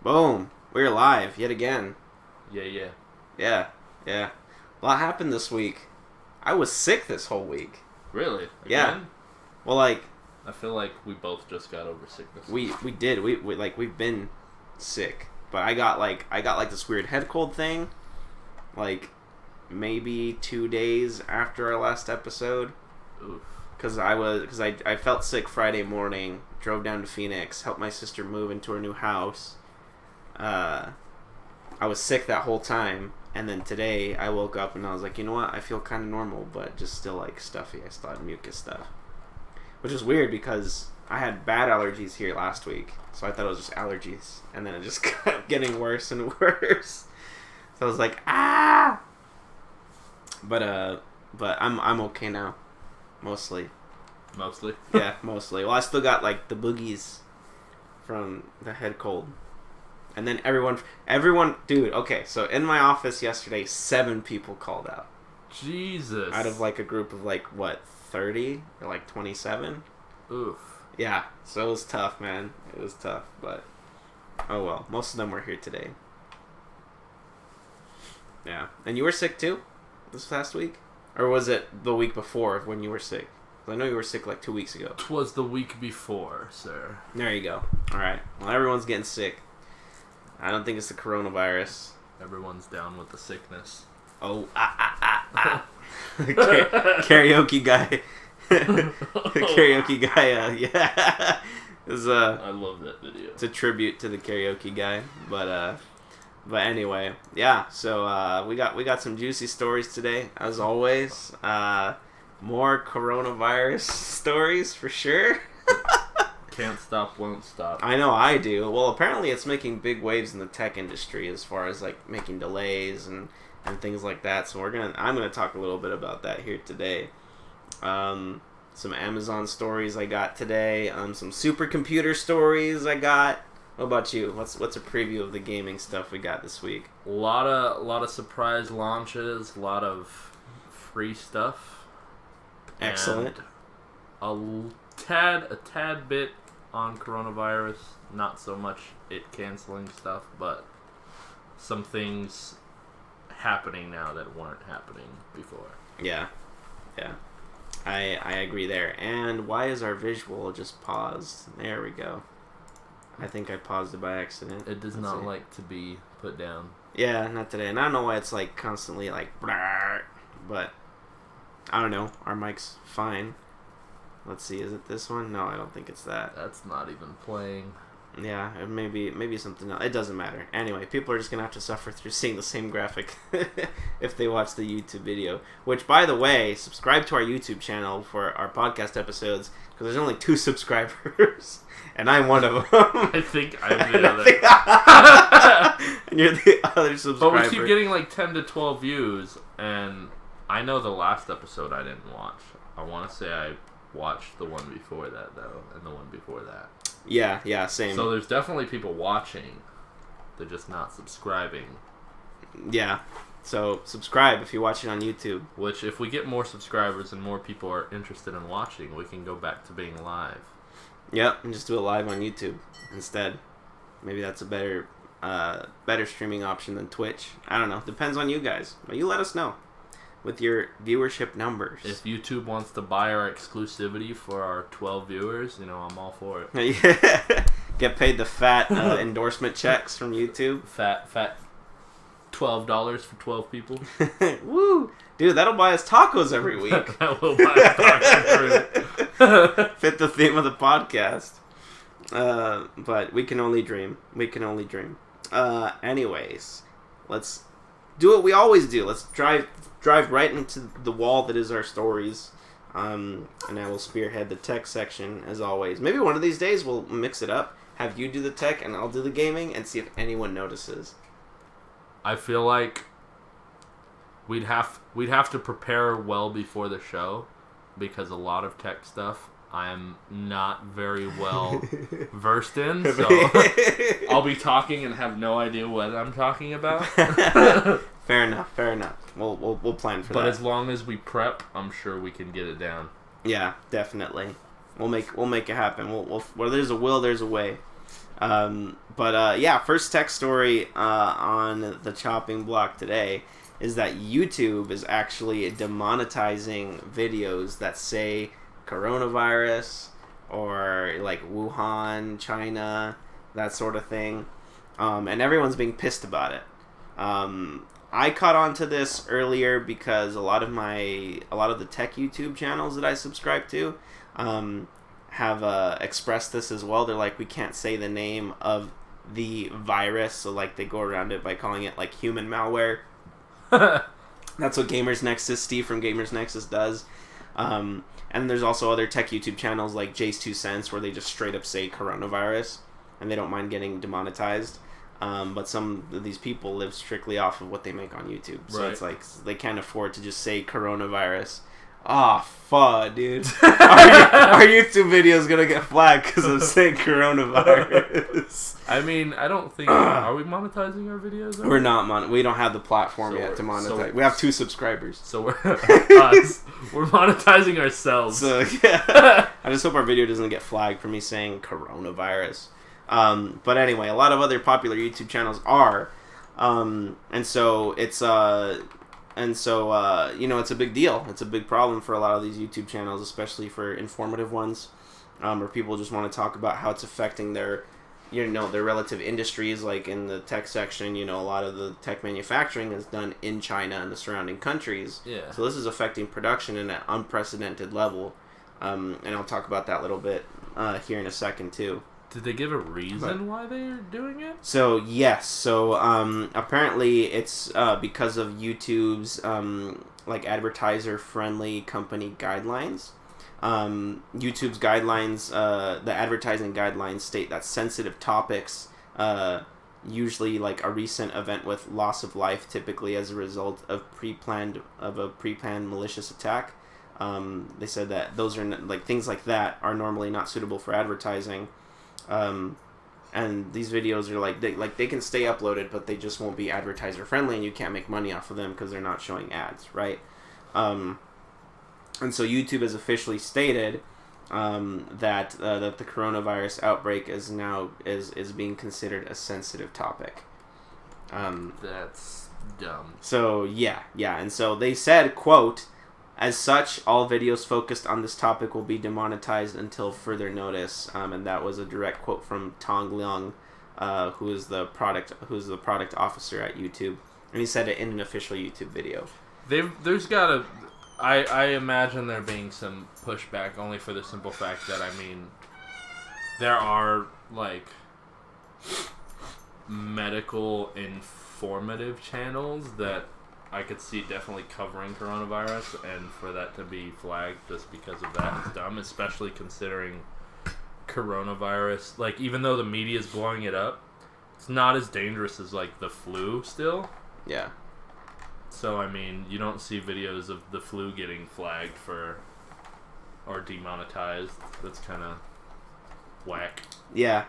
Boom. We're live yet again. Yeah. Yeah. A lot happened this week. I was sick this whole week. Really? Again? Yeah. Well, I feel like we both just got over sickness. We did. We've been sick. But I got this weird head cold thing. Maybe 2 days after our last episode. Oof. Because I felt sick Friday morning, drove down to Phoenix, helped my sister move into her new house. I was sick that whole time, and then today I woke up and I was like, you know what, I feel kind of normal, but just still stuffy. I still had mucus stuff, which is weird because I had bad allergies here last week, so I thought it was just allergies, and then it just kept getting worse and worse. So I was like, ah. But I'm okay now. Mostly? Yeah, mostly. Well, I still got, the boogies from the head cold. And then everyone... Dude, okay, so in my office yesterday, 7 people called out. Jesus. Out of, a group of, 30? Or, 27? Oof. Yeah, so it was tough, man. It was tough, but... Oh, well. Most of them were here today. Yeah. And you were sick, too? This past week? Or was it the week before when you were sick? I know you were sick 2 weeks ago. 'Twas the week before, sir. There you go. Alright. Well, everyone's getting sick. I don't think it's the coronavirus. Everyone's down with the sickness. Oh, Karaoke guy. Karaoke guy, yeah. I love that video. It's a tribute to the karaoke guy. But anyway, yeah, so we got some juicy stories today, as always. More coronavirus stories for sure. Can't stop, won't stop. I know I do. Well, apparently it's making big waves in the tech industry as far as making delays and things like that. So I'm gonna talk a little bit about that here today. Some Amazon stories I got today. Some supercomputer stories I got. What about you? What's a preview of the gaming stuff we got this week? A lot of surprise launches, a lot of free stuff. Excellent. And a tad bit on coronavirus, not so much it canceling stuff, but some things happening now that weren't happening before. Yeah. I agree there. And why is our visual just paused? There we go. I think I paused it by accident. It does not like to be put down. Yeah, not today. And I don't know why it's constantly but I don't know. Our mic's fine. Let's see, is it this one? No, I don't think it's that. That's not even playing. Yeah, maybe something else. It doesn't matter. Anyway, people are just going to have to suffer through seeing the same graphic if they watch the YouTube video. Which, by the way, subscribe to our YouTube channel for our podcast episodes, because there's only 2 subscribers, and I'm one of them. I think I'm the other. And you're the other subscriber. But we keep getting 10 to 12 views, and I know the last episode I didn't watch. I want to say I watched the one before that, though, and the one before that. Yeah, same. So there's definitely people watching. They're just not subscribing. Yeah. So subscribe if you're watching on YouTube. Which, if we get more subscribers and more people are interested in watching, we can go back to being live. Yep, and just do it live on YouTube instead. Maybe that's a better streaming option than Twitch. I don't know. Depends on you guys. But you let us know with your viewership numbers. If YouTube wants to buy our exclusivity for our 12 viewers, I'm all for it. Yeah. Get paid the fat endorsement checks from YouTube. Fat $12 for 12 people. Woo! Dude, that'll buy us tacos every week. That will buy us tacos. Fit the theme of the podcast. But we can only dream. Anyways, let's do what we always do. Let's drive right into the wall that is our stories. And I will spearhead the tech section as always. Maybe one of these days we'll mix it up. Have you do the tech and I'll do the gaming and see if anyone notices. I feel like we'd have to prepare well before the show, because a lot of tech stuff I am not very well versed in, so I'll be talking and have no idea what I'm talking about. Fair enough. We'll plan for that. But as long as we prep, I'm sure we can get it down. Yeah, definitely. We'll make it happen. We'll where there's a will, there's a way. Yeah, first tech story on the chopping block today is that YouTube is actually demonetizing videos that say coronavirus or like Wuhan, China, that sort of thing. And everyone's being pissed about it. I caught on to this earlier because a lot of the tech YouTube channels that I subscribe to have expressed this as well. They're like, we can't say the name of the virus, so like they go around it by calling it like human malware. That's what Gamers Nexus, Steve from Gamers Nexus does. And there's also other tech YouTube channels like Jay's 2 Cents where they just straight up say coronavirus and they don't mind getting demonetized. But some of these people live strictly off of what they make on YouTube. So It's like they can't afford to just say coronavirus. Fuck, dude. Our YouTube video is going to get flagged because I'm saying coronavirus. I mean, I don't think... Are we monetizing our videos? We're not we don't have the platform yet to monetize. We have 2 subscribers. So we're monetizing ourselves. So, yeah. I just hope our video doesn't get flagged for me saying coronavirus. But anyway, a lot of other popular YouTube channels are. And so it's it's a big deal. It's a big problem for a lot of these YouTube channels, especially for informative ones, where people just want to talk about how it's affecting their relative industries. Like in the tech section, a lot of the tech manufacturing is done in China and the surrounding countries. Yeah. So this is affecting production in an unprecedented level. And I'll talk about that a little bit here in a second too. Did they give a reason why they're doing it? So, yes. So, apparently it's because of YouTube's, advertiser-friendly company guidelines. YouTube's guidelines, the advertising guidelines state that sensitive topics, usually like a recent event with loss of life, typically as a result of a pre-planned malicious attack. They said that those are, things like that are normally not suitable for advertising. And these videos are they can stay uploaded, but they just won't be advertiser friendly, and you can't make money off of them because they're not showing ads, right? And so YouTube has officially stated that the coronavirus outbreak is now is being considered a sensitive topic. That's dumb. So yeah, and so they said, quote, "As such, all videos focused on this topic will be demonetized until further notice." And that was a direct quote from Tong Leung, who is the product officer at YouTube, and he said it in an official YouTube video. There's gotta, I imagine there being some pushback, only for the simple fact that there are medical informative channels that I could see definitely covering coronavirus, and for that to be flagged just because of that is dumb, especially considering coronavirus, even though the media is blowing it up, it's not as dangerous as the flu still. Yeah. So you don't see videos of the flu getting flagged or demonetized. That's kind of whack. Yeah.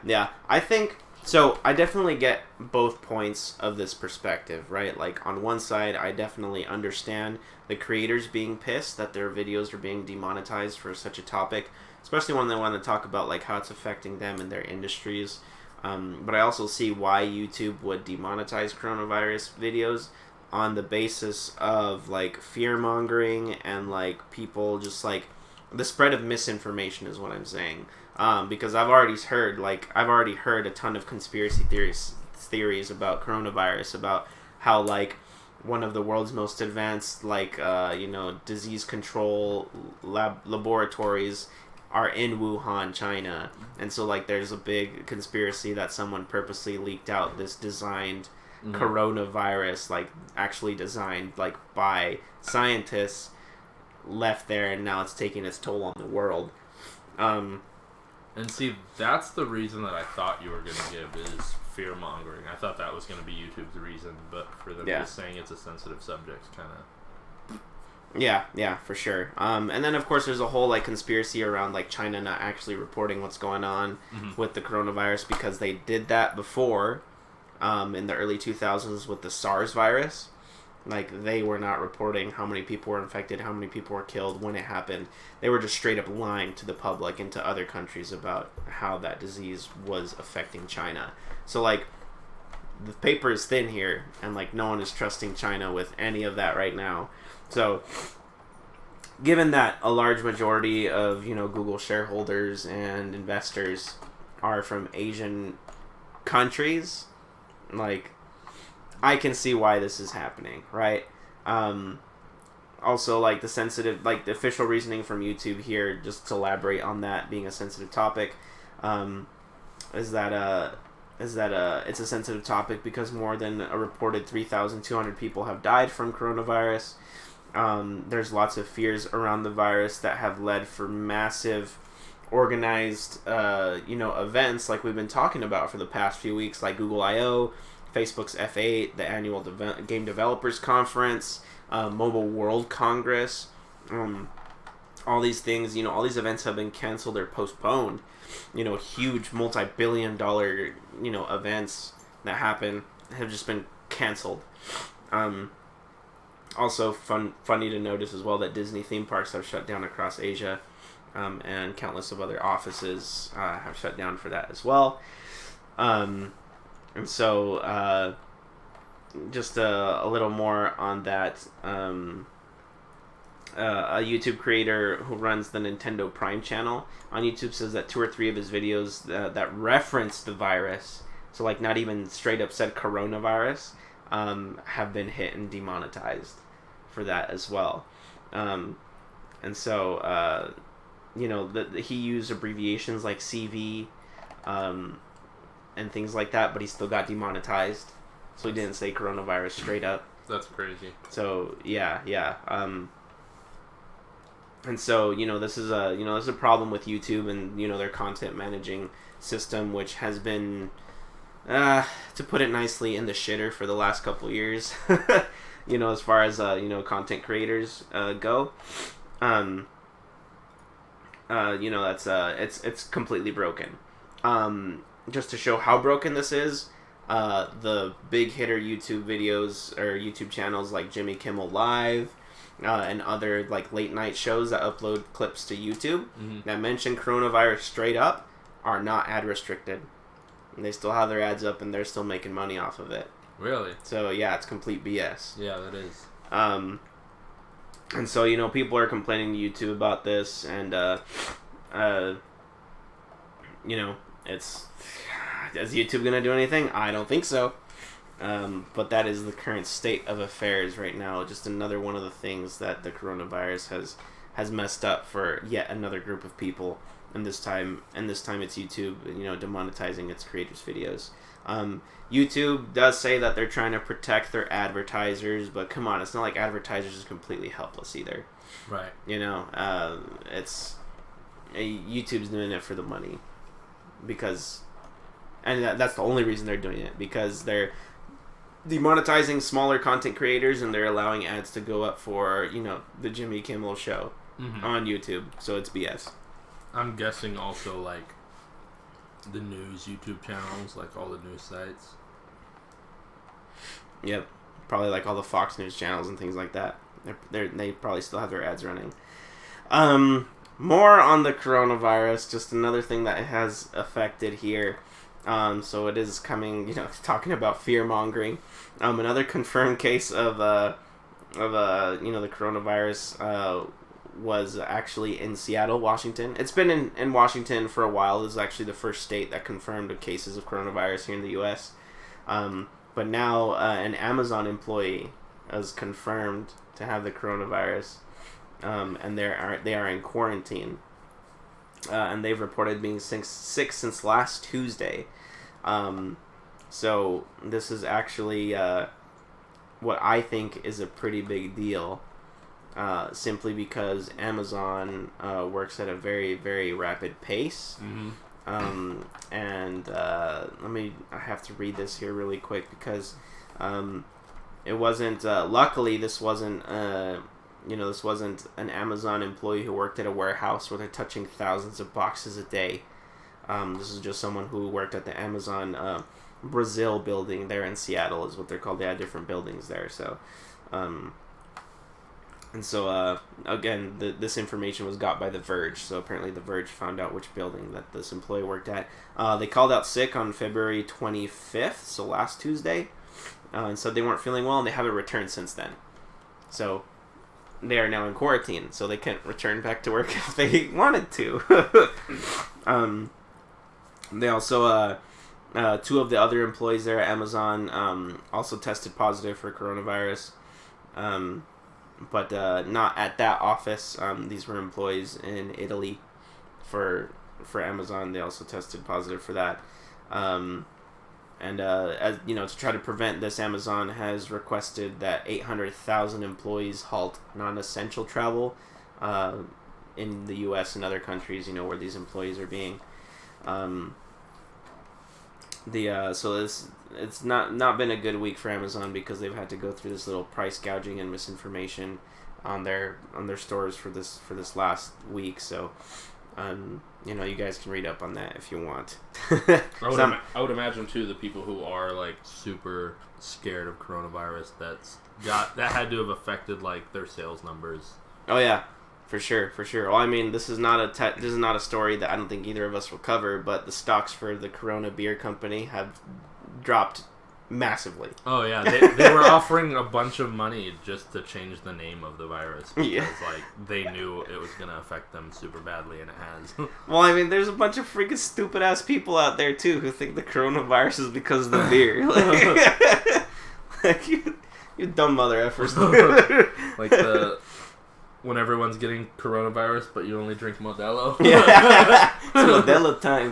I think so. I definitely get both points of this perspective, right? Like, on one side, I definitely understand the creators being pissed that their videos are being demonetized for such a topic, especially when they want to talk about how it's affecting them and their industries. But I also see why YouTube would demonetize coronavirus videos on the basis of fear mongering and people just the spread of misinformation is what I'm saying. Because I've already heard a ton of conspiracy theories about coronavirus, about how one of the world's most advanced disease control laboratories are in Wuhan, China, and so there's a big conspiracy that someone purposely leaked out this designed coronavirus, actually designed by scientists, left there, and now it's taking its toll on the world. And see, that's the reason that I thought you were going to give is fear-mongering. I thought that was going to be YouTube's reason, but for them just saying it's a sensitive subject, kind of... Yeah, for sure. And then, of course, there's a whole conspiracy around China not actually reporting what's going on with the coronavirus, because they did that before in the early 2000s with the SARS virus. Like, they were not reporting how many people were infected, how many people were killed, when it happened. They were just straight up lying to the public and to other countries about how that disease was affecting China. So, like, the paper is thin here, and, like, no one is trusting China with any of that right now. So, given that a large majority of, Google shareholders and investors are from Asian countries, like, I can see why this is happening, right? Also, like, the official reasoning from YouTube here, just to elaborate on that being a sensitive topic, is that it's a sensitive topic because more than a reported 3,200 people have died from coronavirus. There's lots of fears around the virus that have led for massive organized, events like we've been talking about for the past few weeks, like Google I/O, Facebook's F8, the annual Game Developers Conference, Mobile World Congress. All these things, all these events have been canceled or postponed. Huge multi-billion-dollar, events that happen have just been canceled. Also, funny to notice as well that Disney theme parks have shut down across Asia, and countless of other offices have shut down for that as well. And so, just a little more on that. A YouTube creator who runs the Nintendo Prime channel on YouTube says that 2 or 3 of his videos that reference the virus, so like not even straight up said coronavirus, have been hit and demonetized for that as well. And so, he used abbreviations like CV, and things like that, but he still got demonetized. So he didn't say coronavirus straight up. That's crazy. So yeah. And so, this is a problem with YouTube and, their content managing system, which has been, to put it nicely, in the shitter for the last couple years, as far as, content creators go. It's completely broken. Just to show how broken this is, the big hitter YouTube videos or YouTube channels like Jimmy Kimmel Live, and other like late night shows that upload clips to YouTube that mention coronavirus straight up are not ad restricted. And they still have their ads up and they're still making money off of it. Really? So yeah, it's complete BS. Yeah, that is. And so, people are complaining to YouTube about this, and it's, is YouTube gonna do anything? I don't think so. But that is the current state of affairs right now. Just another one of the things that the coronavirus has messed up for yet another group of people. And this time it's YouTube, demonetizing its creators' videos. YouTube does say that they're trying to protect their advertisers, but come on, it's not like advertisers are completely helpless either. Right. It's YouTube's doing it for the money, and that's the only reason they're doing it, because they're demonetizing smaller content creators and they're allowing ads to go up for the Jimmy Kimmel show on YouTube. So it's BS. I'm guessing also like the news YouTube channels, like all the news sites. Yep, probably like all the Fox News channels and things like that. They probably still have their ads running. More on the coronavirus, just another thing that it has affected here. So it is coming, talking about fear mongering. Another confirmed case of the coronavirus was actually in Seattle, Washington. It's been in Washington for a while. This is actually the first state that confirmed cases of coronavirus here in the U.S. But now an Amazon employee is confirmed to have the coronavirus, and they are in quarantine. And they've reported being sick since last Tuesday. So this is actually what I think is a pretty big deal, simply because Amazon works at a very, very rapid pace. And I have to read this here really quick because it wasn't, luckily this wasn't this wasn't an Amazon employee who worked at a warehouse where they're touching thousands of boxes a day. This is just someone who worked at the Amazon Brazil building there in Seattle, is what they're called. They had different buildings there. So And so, again, this information was got by The Verge. So apparently The Verge found out which building that this employee worked at. They called out sick on February 25th, so last Tuesday, and said they weren't feeling well, and they haven't returned since then. So they are now in quarantine, so they can't return back to work if they wanted to. They also, two of the other employees there at Amazon also tested positive for coronavirus. But not at that office. These were employees in Italy for Amazon. They also tested positive for that. As you know, to try to prevent this, Amazon has requested that 800,000 employees halt non-essential travel in the U.S. and other countries. You know, where these employees are being. So it's not been a good week for Amazon because they've had to go through this little price gouging and misinformation on their stores for this last week. So, you know, you guys can read up on that if you want. I would imagine too the people who are like super scared of coronavirus that had to have affected like their sales numbers. Oh yeah. For sure. Well, I mean, this is not a story that I don't think either of us will cover, but the stocks for the Corona Beer Company have dropped massively. Oh yeah, they were offering a bunch of money just to change the name of the virus because like they knew it was gonna affect them super badly, and it has. Well, I mean, there's a bunch of freaking stupid ass people out there too who think the coronavirus is because of the beer. Like you dumb mother effers. Like when everyone's getting coronavirus, but you only drink Modelo. Yeah, it's Modelo time.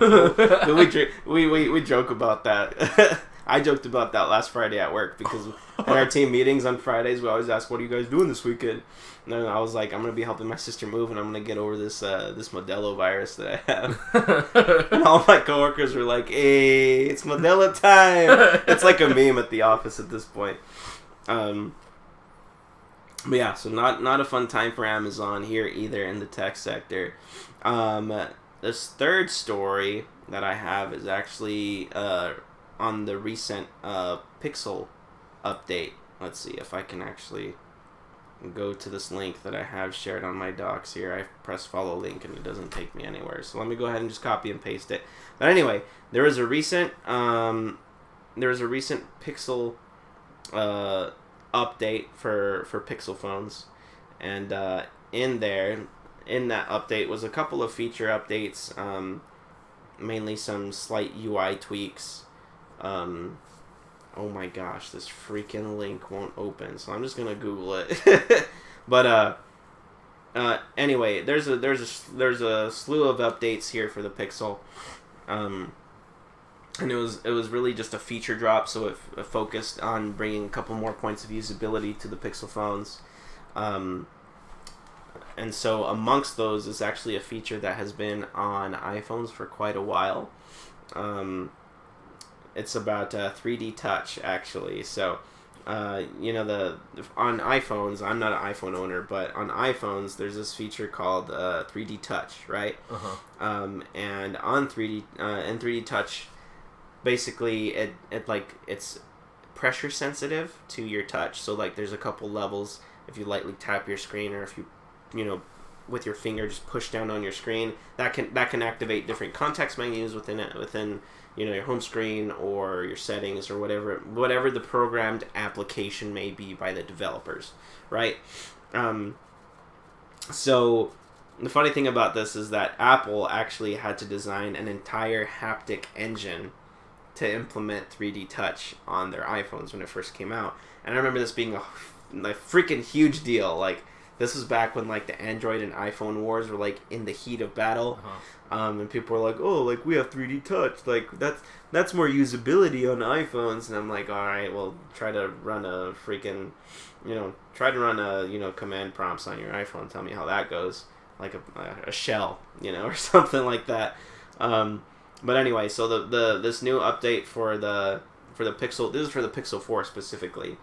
We joke about that. I joked about that last Friday at work because at our team meetings on Fridays, we always ask, "What are you guys doing this weekend?" And then I was like, "I'm gonna be helping my sister move, and I'm gonna get over this Modelo virus that I have." And all my coworkers were like, "Hey, it's Modelo time!" It's like a meme at the office at this point. But yeah, so not a fun time for Amazon here either in the tech sector. This third story that I have is actually on the recent Pixel update. Let's see if I can actually go to this link that I have shared on my docs here. I press follow link and it doesn't take me anywhere. So let me go ahead and just copy and paste it. But anyway, there was a recent Pixel update for Pixel phones, and in that update was a couple of feature updates, mainly some slight UI tweaks. Oh my gosh, this freaking link won't open, so I'm just gonna Google it. But anyway, there's a slew of updates here for the Pixel. And it was really just a feature drop, so it focused on bringing a couple more points of usability to the Pixel phones. And so amongst those is actually a feature that has been on iPhones for quite a while. It's about 3D touch, actually. So, you know, on iPhones, I'm not an iPhone owner, but on iPhones, there's this feature called 3D touch, right? Uh-huh. And on 3D touch, basically it's pressure sensitive to your touch. So like there's a couple levels. If you lightly tap your screen, or if you know with your finger just push down on your screen, that can activate different context menus within you know your home screen or your settings or whatever the programmed application may be by the developers, right? So the funny thing about this is that Apple actually had to design an entire haptic engine to implement 3D touch on their iPhones when it first came out. And I remember this being a freaking huge deal. Like, this was back when, like, the Android and iPhone wars were, like, in the heat of battle. Uh-huh. And people were like, oh, like, we have 3D touch. Like, that's more usability on iPhones. And I'm like, all right, well, try to run a command prompts on your iPhone. Tell me how that goes. Like a shell, you know, or something like that. But anyway, so this new update for the Pixel, this is for the Pixel 4 specifically.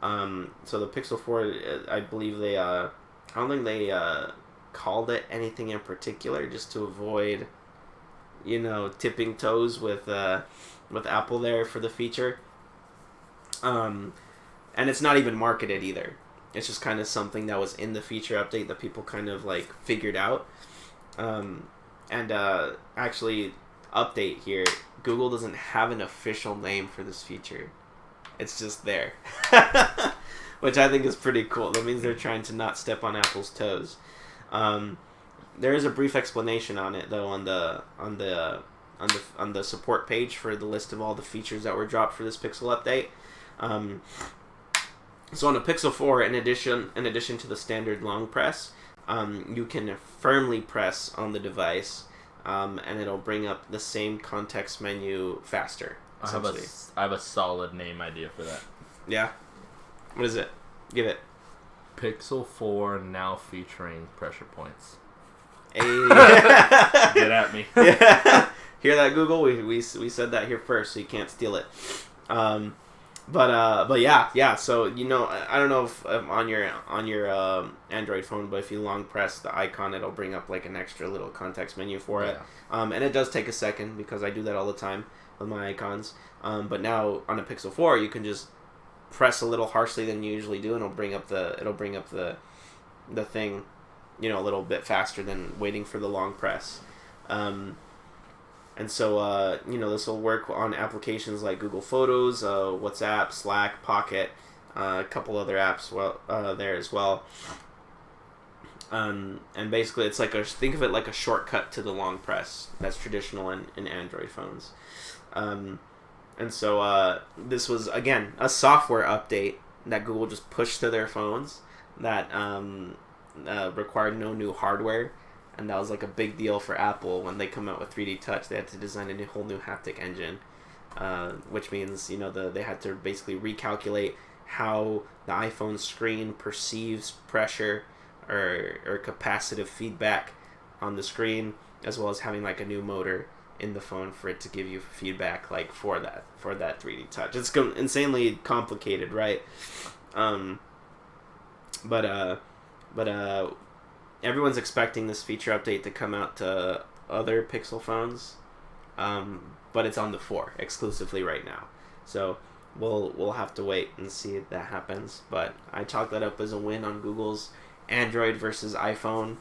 So the Pixel 4, I believe I don't think they called it anything in particular, just to avoid, you know, tipping toes with Apple there for the feature. And and it's not even marketed either. It's just kind of something that was in the feature update that people kind of like figured out. Actually, update here. Google doesn't have an official name for this feature. It's just there, which I think is pretty cool. That means they're trying to not step on Apple's toes. There is a brief explanation on it though on the support page for the list of all the features that were dropped for this Pixel update. So on a Pixel 4, in addition to the standard long press, you can firmly press on the device, and it'll bring up the same context menu faster. I have a solid name idea for that. Yeah? What is it? Give it. Pixel 4 now featuring pressure points. Get at me. Yeah. Hear that, Google? We said that here first, so you can't steal it. But yeah. So I don't know if on your Android phone, but if you long press the icon, it'll bring up like an extra little context menu for it. And it does take a second because I do that all the time with my icons. But now on a Pixel 4, you can just press a little harshly than you usually do, and it'll bring up the thing, a little bit faster than waiting for the long press. And so, this will work on applications like Google Photos, WhatsApp, Slack, Pocket, a couple other apps there as well. And basically, it's think of it like a shortcut to the long press that's traditional in Android phones. And so this was, again, a software update that Google just pushed to their phones that required no new hardware. And that was like a big deal for Apple when they come out with 3D Touch. They had to design a whole new haptic engine, which means they had to basically recalculate how the iPhone screen perceives pressure or capacitive feedback on the screen, as well as having like a new motor in the phone for it to give you feedback like for that 3D Touch. It's insanely complicated, right? But everyone's expecting this feature update to come out to other Pixel phones, but it's on the 4 exclusively right now. So we'll have to wait and see if that happens. But I chalk that up as a win on Google's Android versus iPhone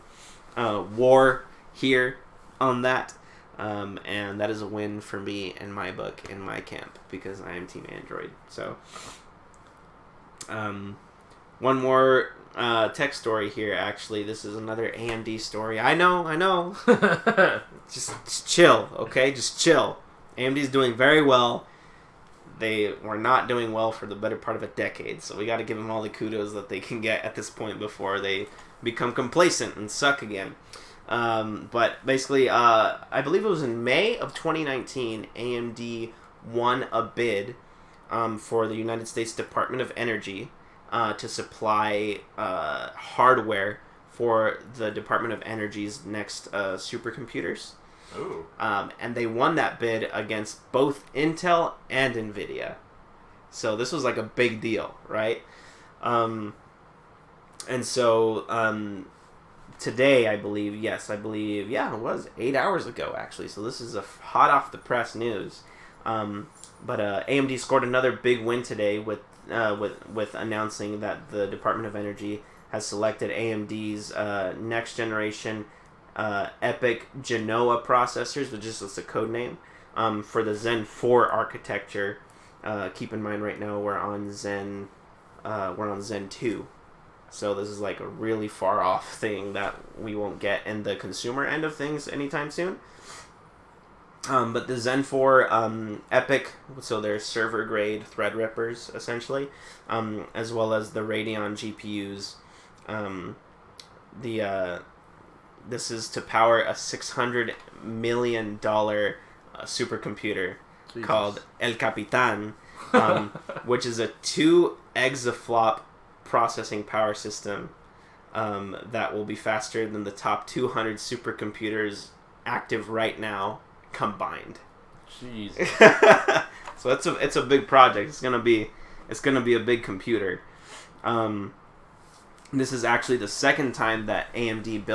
war here on that. And that is a win for me in my book, in my camp, because I am Team Android. So one more tech story here, actually. This is another AMD story. I know. Just chill, okay? Just chill. AMD's doing very well. They were not doing well for the better part of a decade, so we got to give them all the kudos that they can get at this point before they become complacent and suck again. But basically, I believe it was in May of 2019, AMD won a bid for the United States Department of Energy to supply hardware for the Department of Energy's next supercomputers. Ooh. And they won that bid against both Intel and NVIDIA. So this was like a big deal, right? And so today, I believe, yeah, it was 8 hours ago, actually. So this is a hot off the press news. But AMD scored another big win today with announcing that the Department of Energy has selected AMD's next generation EPYC Genoa processors, which is just a code name, for the Zen 4 architecture. Keep in mind, right now we're on Zen 2, so this is like a really far off thing that we won't get in the consumer end of things anytime soon. But the Zen 4 EPYC, so they're server grade Threadrippers essentially, as well as the Radeon GPUs. This is to power a $600 million supercomputer called El Capitan, which is a 2 exaflop processing power system that will be faster than the top 200 supercomputers active right now combined. Jesus. So it's a big project. It's gonna be a big computer. This is actually the second time that AMD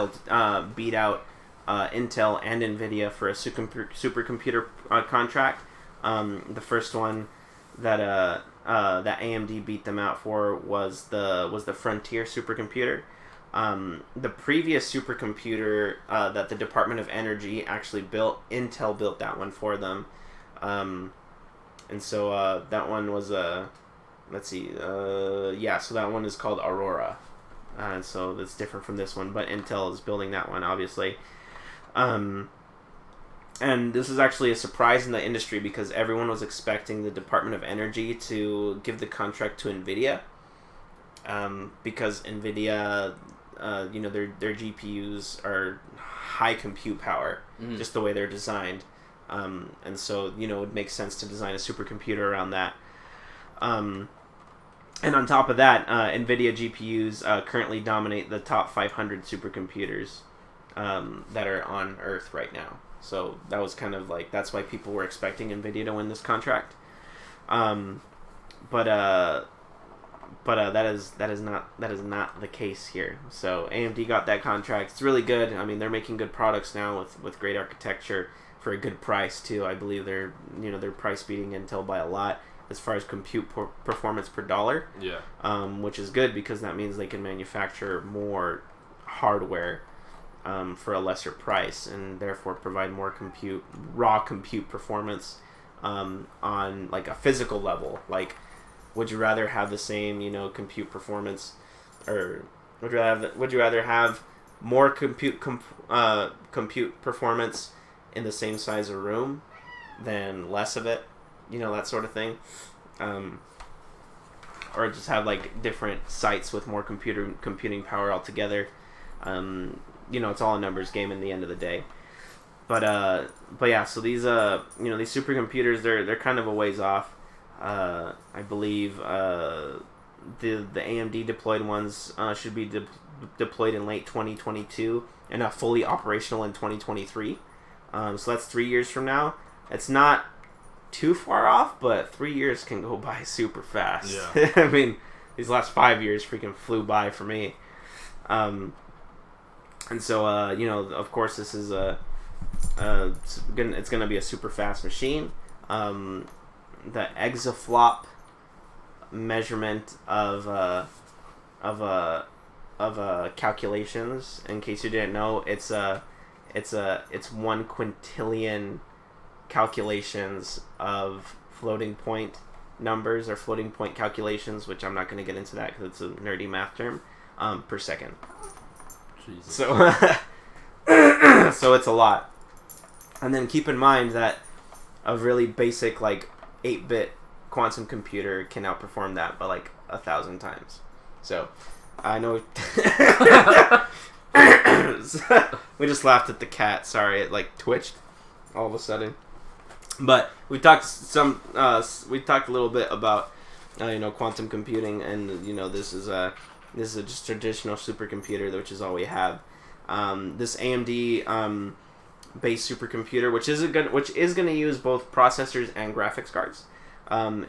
beat out Intel and NVIDIA for a supercomputer contract. The first one that that AMD beat them out for was the Frontier supercomputer. The previous supercomputer that the Department of Energy actually built, Intel built that one for them. And so that one was let's see, so that one is called Aurora. And so that's different from this one, but Intel is building that one, obviously. And this is actually a surprise in the industry because everyone was expecting the Department of Energy to give the contract to NVIDIA. Because NVIDIA, their GPUs are high compute power, just the way they're designed. And so, it would make sense to design a supercomputer around that. And on top of that, NVIDIA GPUs currently dominate the top 500 supercomputers that are on Earth right now. So that was kind of like, that's why people were expecting NVIDIA to win this contract. But that is not the case here. So AMD got that contract. It's really good. I mean, they're making good products now with great architecture for a good price too. I believe they're price beating Intel by a lot as far as compute performance per dollar. Yeah. Which is good because that means they can manufacture more hardware for a lesser price and therefore provide more raw compute performance on like a physical level. Like, would you rather have the same compute performance, or would you rather have more compute performance in the same size of room than less of it, that sort of thing, or just have like different sites with more computing power altogether. It's all a numbers game in the end of the day. But yeah, so these these supercomputers, they're kind of a ways off. I believe the AMD deployed ones should be deployed in late 2022 and not fully operational in 2023. So that's 3 years from now. It's not too far off, but 3 years can go by super fast. Yeah. I mean, these last 5 years freaking flew by for me. And so, of course, this is it's gonna be a super fast machine. The exaflop measurement of calculations, in case you didn't know, it's 1 quintillion calculations of floating point numbers or floating point calculations, which I'm not going to get into that because it's a nerdy math term, per second. Jesus. So, so it's a lot. And then keep in mind that a really basic, like, 8-bit quantum computer can outperform that by, like, 1,000 times. So, I know... We just laughed at the cat. Sorry, it, like, twitched all of a sudden. But we talked a little bit about, quantum computing, and, this is just traditional supercomputer, which is all we have. This AMD based supercomputer, which is going to use both processors and graphics cards.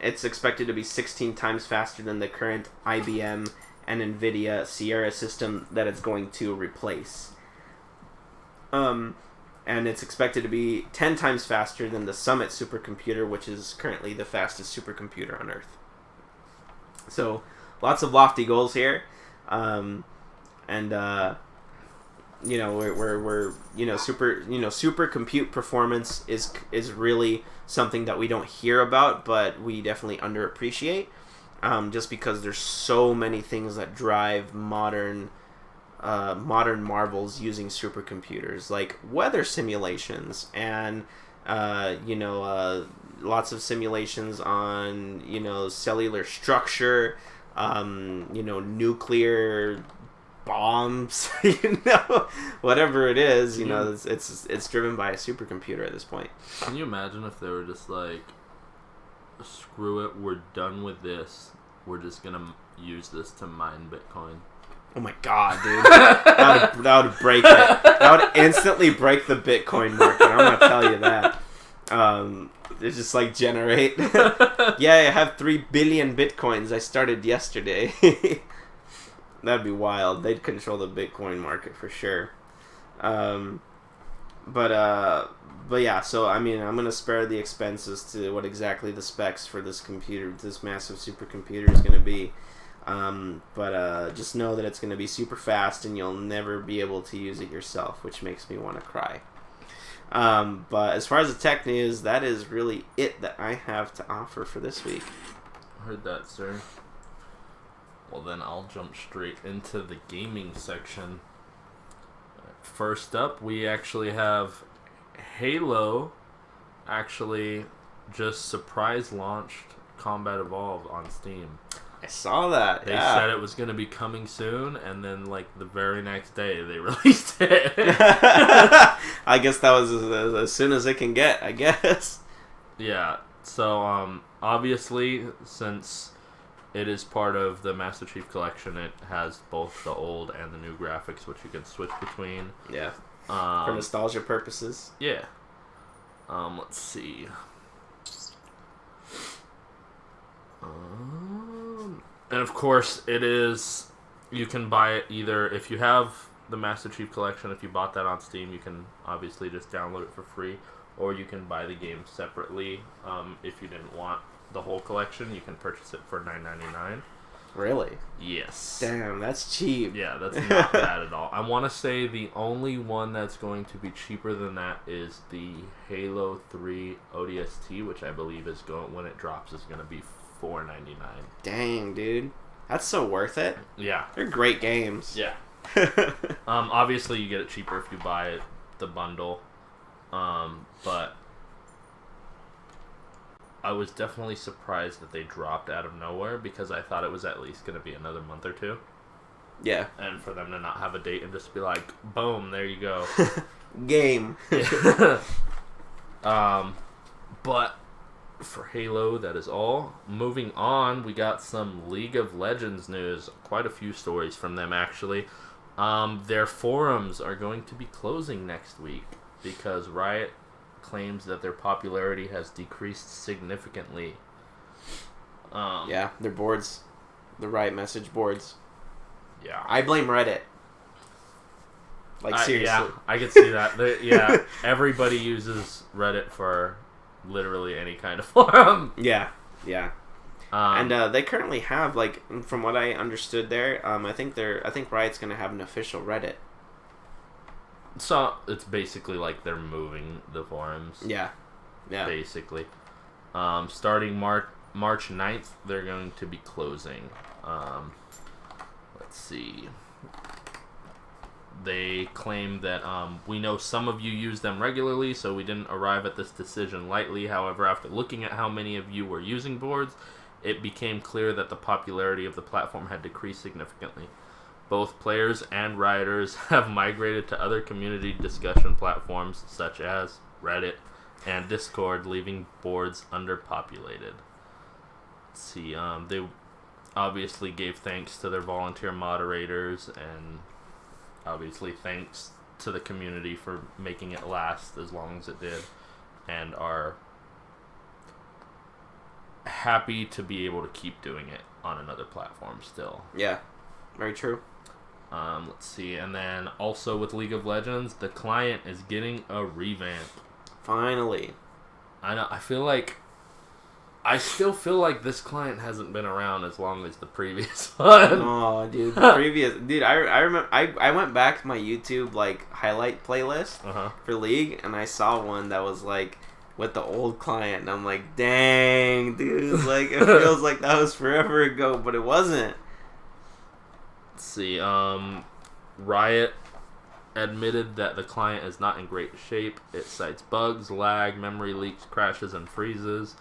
It's expected to be 16 times faster than the current IBM and NVIDIA Sierra system that it's going to replace. And it's expected to be 10 times faster than the Summit supercomputer, which is currently the fastest supercomputer on Earth. So, lots of lofty goals here. Super compute performance is really something that we don't hear about, but we definitely underappreciate, just because there's so many things that drive modern marvels using supercomputers, like weather simulations and lots of simulations on cellular structure, nuclear bombs, whatever it is, it's driven by a supercomputer at this point. Can you imagine if they were just like, screw it, we're done with this, we're just gonna use this to mine Bitcoin? Oh my god, dude. that would break it. That would instantly break the Bitcoin market, I'm gonna tell you that. It's just like generate. Yeah, I have 3 billion Bitcoins. I started yesterday. That'd be wild. They'd control the Bitcoin market for sure. But yeah, so I mean, I'm gonna spare the expenses to what exactly the specs for this computer, this massive supercomputer, is gonna be. But just know that it's gonna be super fast, and you'll never be able to use it yourself, which makes me want to cry. But as far as the tech news, that is really it that I have to offer for this week. Heard that, sir. Well, then I'll jump straight into the gaming section. First up, we actually have Halo actually just surprise launched Combat Evolved on Steam. I saw that. They said it was going to be coming soon, and then like the very next day they released it. I guess that was as soon as it can get, I guess. Yeah. So obviously, since it is part of the Master Chief Collection, it has both the old and the new graphics, which you can switch between. Yeah. For nostalgia purposes. Yeah. Let's see. And of course, it is. You can buy it either if you have the Master Chief Collection. If you bought that on Steam, you can obviously just download it for free, or you can buy the game separately. If you didn't want the whole collection, you can purchase it for $9.99. Really? Yes. Damn, that's cheap. Yeah, that's not bad at all. I want to say the only one that's going to be cheaper than that is the Halo 3 ODST, which I believe is going when it drops is going to be $4.99. Dang, dude, that's so worth it. Yeah, they're great games. Yeah. Obviously, you get it cheaper if you buy the bundle, but I was definitely surprised that they dropped out of nowhere because I thought it was at least going to be another month or two. Yeah. And for them to not have a date and just be like, boom, there you go. Game. But for Halo, that is all. Moving on, we got some League of Legends news. Quite a few stories from them, actually. Their forums are going to be closing next week because Riot claims that their popularity has decreased significantly. Yeah, their boards. The Riot message boards. Yeah. I blame Reddit. Like, seriously. Yeah, I can see that. Everybody uses Reddit for literally any kind of forum. Yeah. And they currently have, like, from what I understood there, I think Riot's going to have an official Reddit. So it's basically like they're moving the forums. Yeah. Basically. Starting March 9th, they're going to be closing. Let's see. They claim that we know some of you use them regularly, so we didn't arrive at this decision lightly. However, after looking at how many of you were using boards, it became clear that the popularity of the platform had decreased significantly. Both players and rioters have migrated to other community discussion platforms such as Reddit and Discord, leaving boards underpopulated. Let's see, they obviously gave thanks to their volunteer moderators and obviously thanks to the community for making it last as long as it did, and are happy to be able to keep doing it on another platform still. Yeah, very true. Let's see, and then also with League of Legends, the client is getting a revamp. Finally. I know. I still feel like this client hasn't been around as long as the previous one. Oh, dude, the previous dude. I remember. I went back to my YouTube like highlight playlist for League, and I saw one that was like with the old client, and I'm like, dang, dude, like it feels like that was forever ago, but it wasn't. Let's see. Riot admitted that the client is not in great shape. It cites bugs, lag, memory leaks, crashes, and freezes.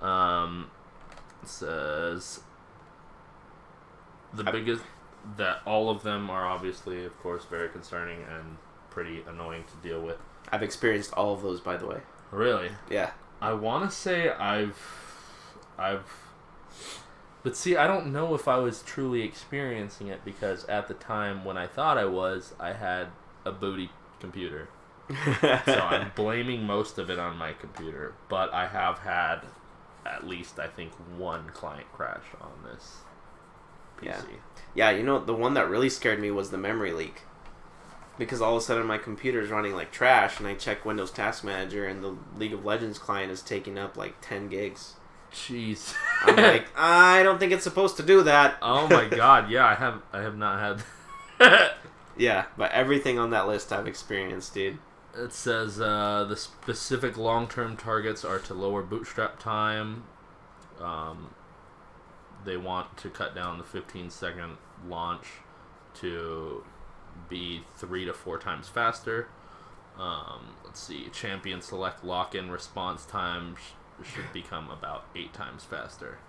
It says biggest that all of them are obviously, of course, very concerning and pretty annoying to deal with. I've experienced all of those, by the way. Really? Yeah. I want to say I've but see, I don't know if I was truly experiencing it because at the time when I thought I had a booty computer. So I'm blaming most of it on my computer, but I have had at least, I think, one client crash on this PC. Yeah, you know, the one that really scared me was the memory leak. because all of a sudden my computer's running like trash, and I check Windows Task Manager, and the League of Legends client is taking up like 10 gigs. Jeez. I'm like, I don't think it's supposed to do that. Oh my god, yeah, I have not had... Yeah, but everything on that list I've experienced, dude. It says the specific long-term targets are to lower bootstrap time. They want to cut down the 15-second launch to be 3 to 4 times faster. Let's see. Champion select lock-in response time should become about 8 times faster.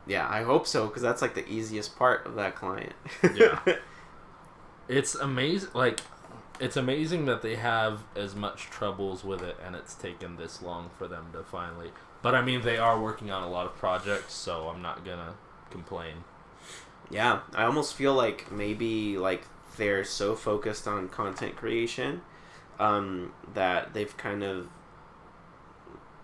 Yeah, I hope so, because that's like the easiest part of that client. Yeah. It's amazing. Like, it's amazing that they have as much troubles with it, and it's taken this long for them to finally... But, I mean, they are working on a lot of projects, so I'm not gonna complain. Yeah, I almost feel like maybe, like, they're so focused on content creation that they've kind of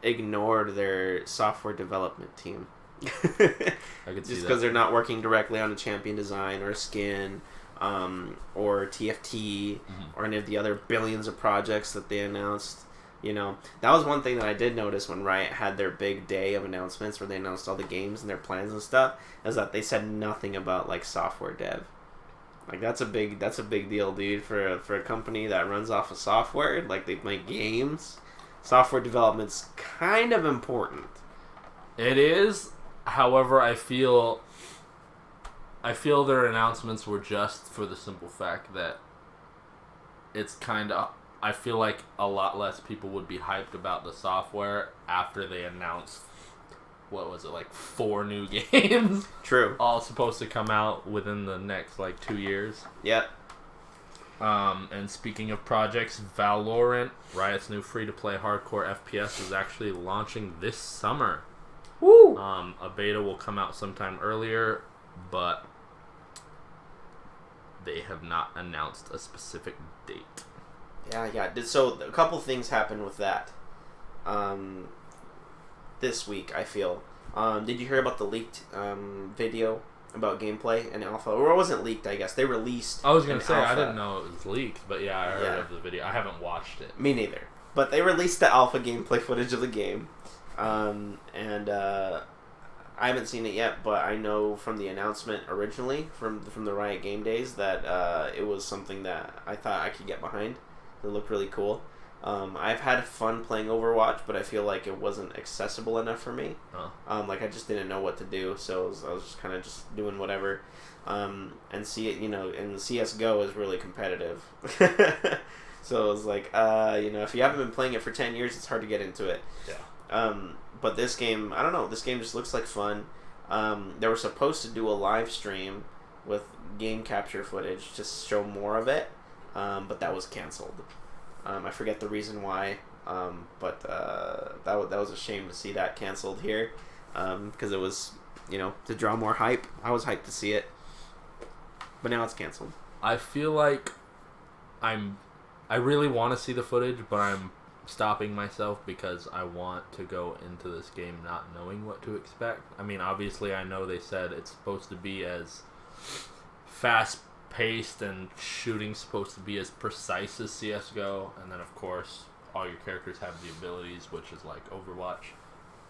ignored their software development team. I could see that. Just because they're not working directly on a champion design or a skin or TFT or any of the other billions of projects that they announced. You know, that was one thing that I did notice when Riot had their big day of announcements where they announced all the games and their plans and stuff, is that they said nothing about like software dev. Like that's a big deal, dude, for a company that runs off of software. Like they make games. Software development's kind of important. It is. However, I feel their announcements were just for the simple fact that it's kind of... I feel like a lot less people would be hyped about the software after they announced, what was it, like 4 new games? True. All supposed to come out within the next, like, 2 years. Yep. And speaking of projects, Valorant, Riot's new free-to-play hardcore FPS, is actually launching this summer. Woo! A beta will come out sometime earlier, but they have not announced a specific date. Yeah. So a couple things happened with that this week, I feel. Did you hear about the leaked video about gameplay and alpha? Or it wasn't leaked, I guess. They released I was going to say, alpha. I didn't know it was leaked, but yeah, I heard of the video. I haven't watched it. Me neither. But they released the alpha gameplay footage of the game. I haven't seen it yet, but I know from the announcement originally, from the Riot Game Days, that it was something that I thought I could get behind. It looked really cool. I've had fun playing Overwatch, but I feel like it wasn't accessible enough for me. Like I just didn't know what to do, so I was just kind of just doing whatever. And see it, and the CS:GO is really competitive. So it was like, if you haven't been playing it for 10 years, it's hard to get into it. Yeah. But this game, I don't know. This game just looks like fun. They were supposed to do a live stream with game capture footage to show more of it, but that was canceled. I forget the reason why, but that was a shame to see that canceled here, because it was, to draw more hype. I was hyped to see it, but now it's canceled. I feel like I really want to see the footage, but I'm stopping myself because I want to go into this game not knowing what to expect. I mean, obviously I know they said it's supposed to be as fast-paced and shooting's supposed to be as precise as CSGO, and then of course all your characters have the abilities, which is like Overwatch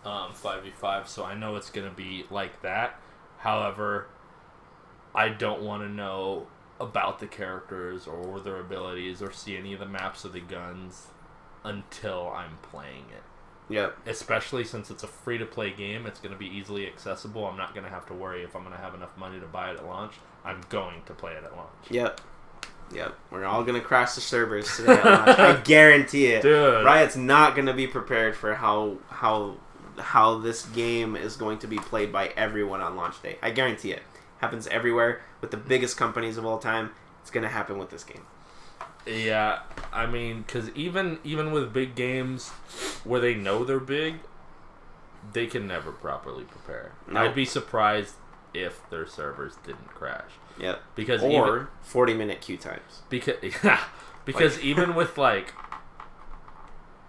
5v5, so I know it's going to be like that. However, I don't want to know about the characters or their abilities or see any of the maps or the guns until I'm playing it. Yep. Especially since it's a free-to-play game, it's going to be easily accessible. I'm not going to have to worry if I'm going to have enough money to buy it at launch. I'm going to play it at launch. Yep. We're all going to crash the servers today at launch. I guarantee it. Dude. Riot's not going to be prepared for how this game is going to be played by everyone on launch day. I guarantee it. Happens everywhere with the biggest companies of all time. It's going to happen with this game. Yeah, I mean, because even with big games where they know they're big, they can never properly prepare. No. I'd be surprised if their servers didn't crash. Yep. Because or 40-minute queue times. Because even with like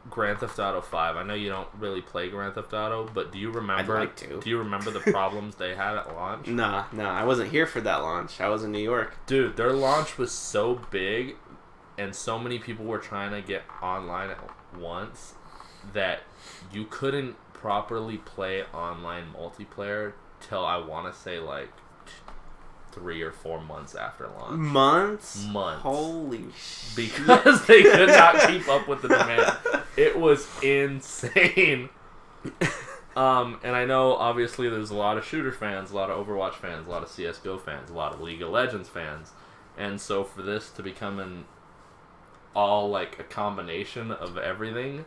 Grand Theft Auto 5, I know you don't really play Grand Theft Auto, but do you remember? I'd like to. Do you remember the problems they had at launch? Nah, I wasn't here for that launch. I was in New York. Dude, their launch was so big and so many people were trying to get online at once that you couldn't properly play online multiplayer till I want to say like 3 or 4 months after launch. Months? Months. Holy shit. Because they could not keep up with the demand. It was insane. And I know, obviously, there's a lot of shooter fans, a lot of Overwatch fans, a lot of CSGO fans, a lot of League of Legends fans. And so for this to become a combination of everything,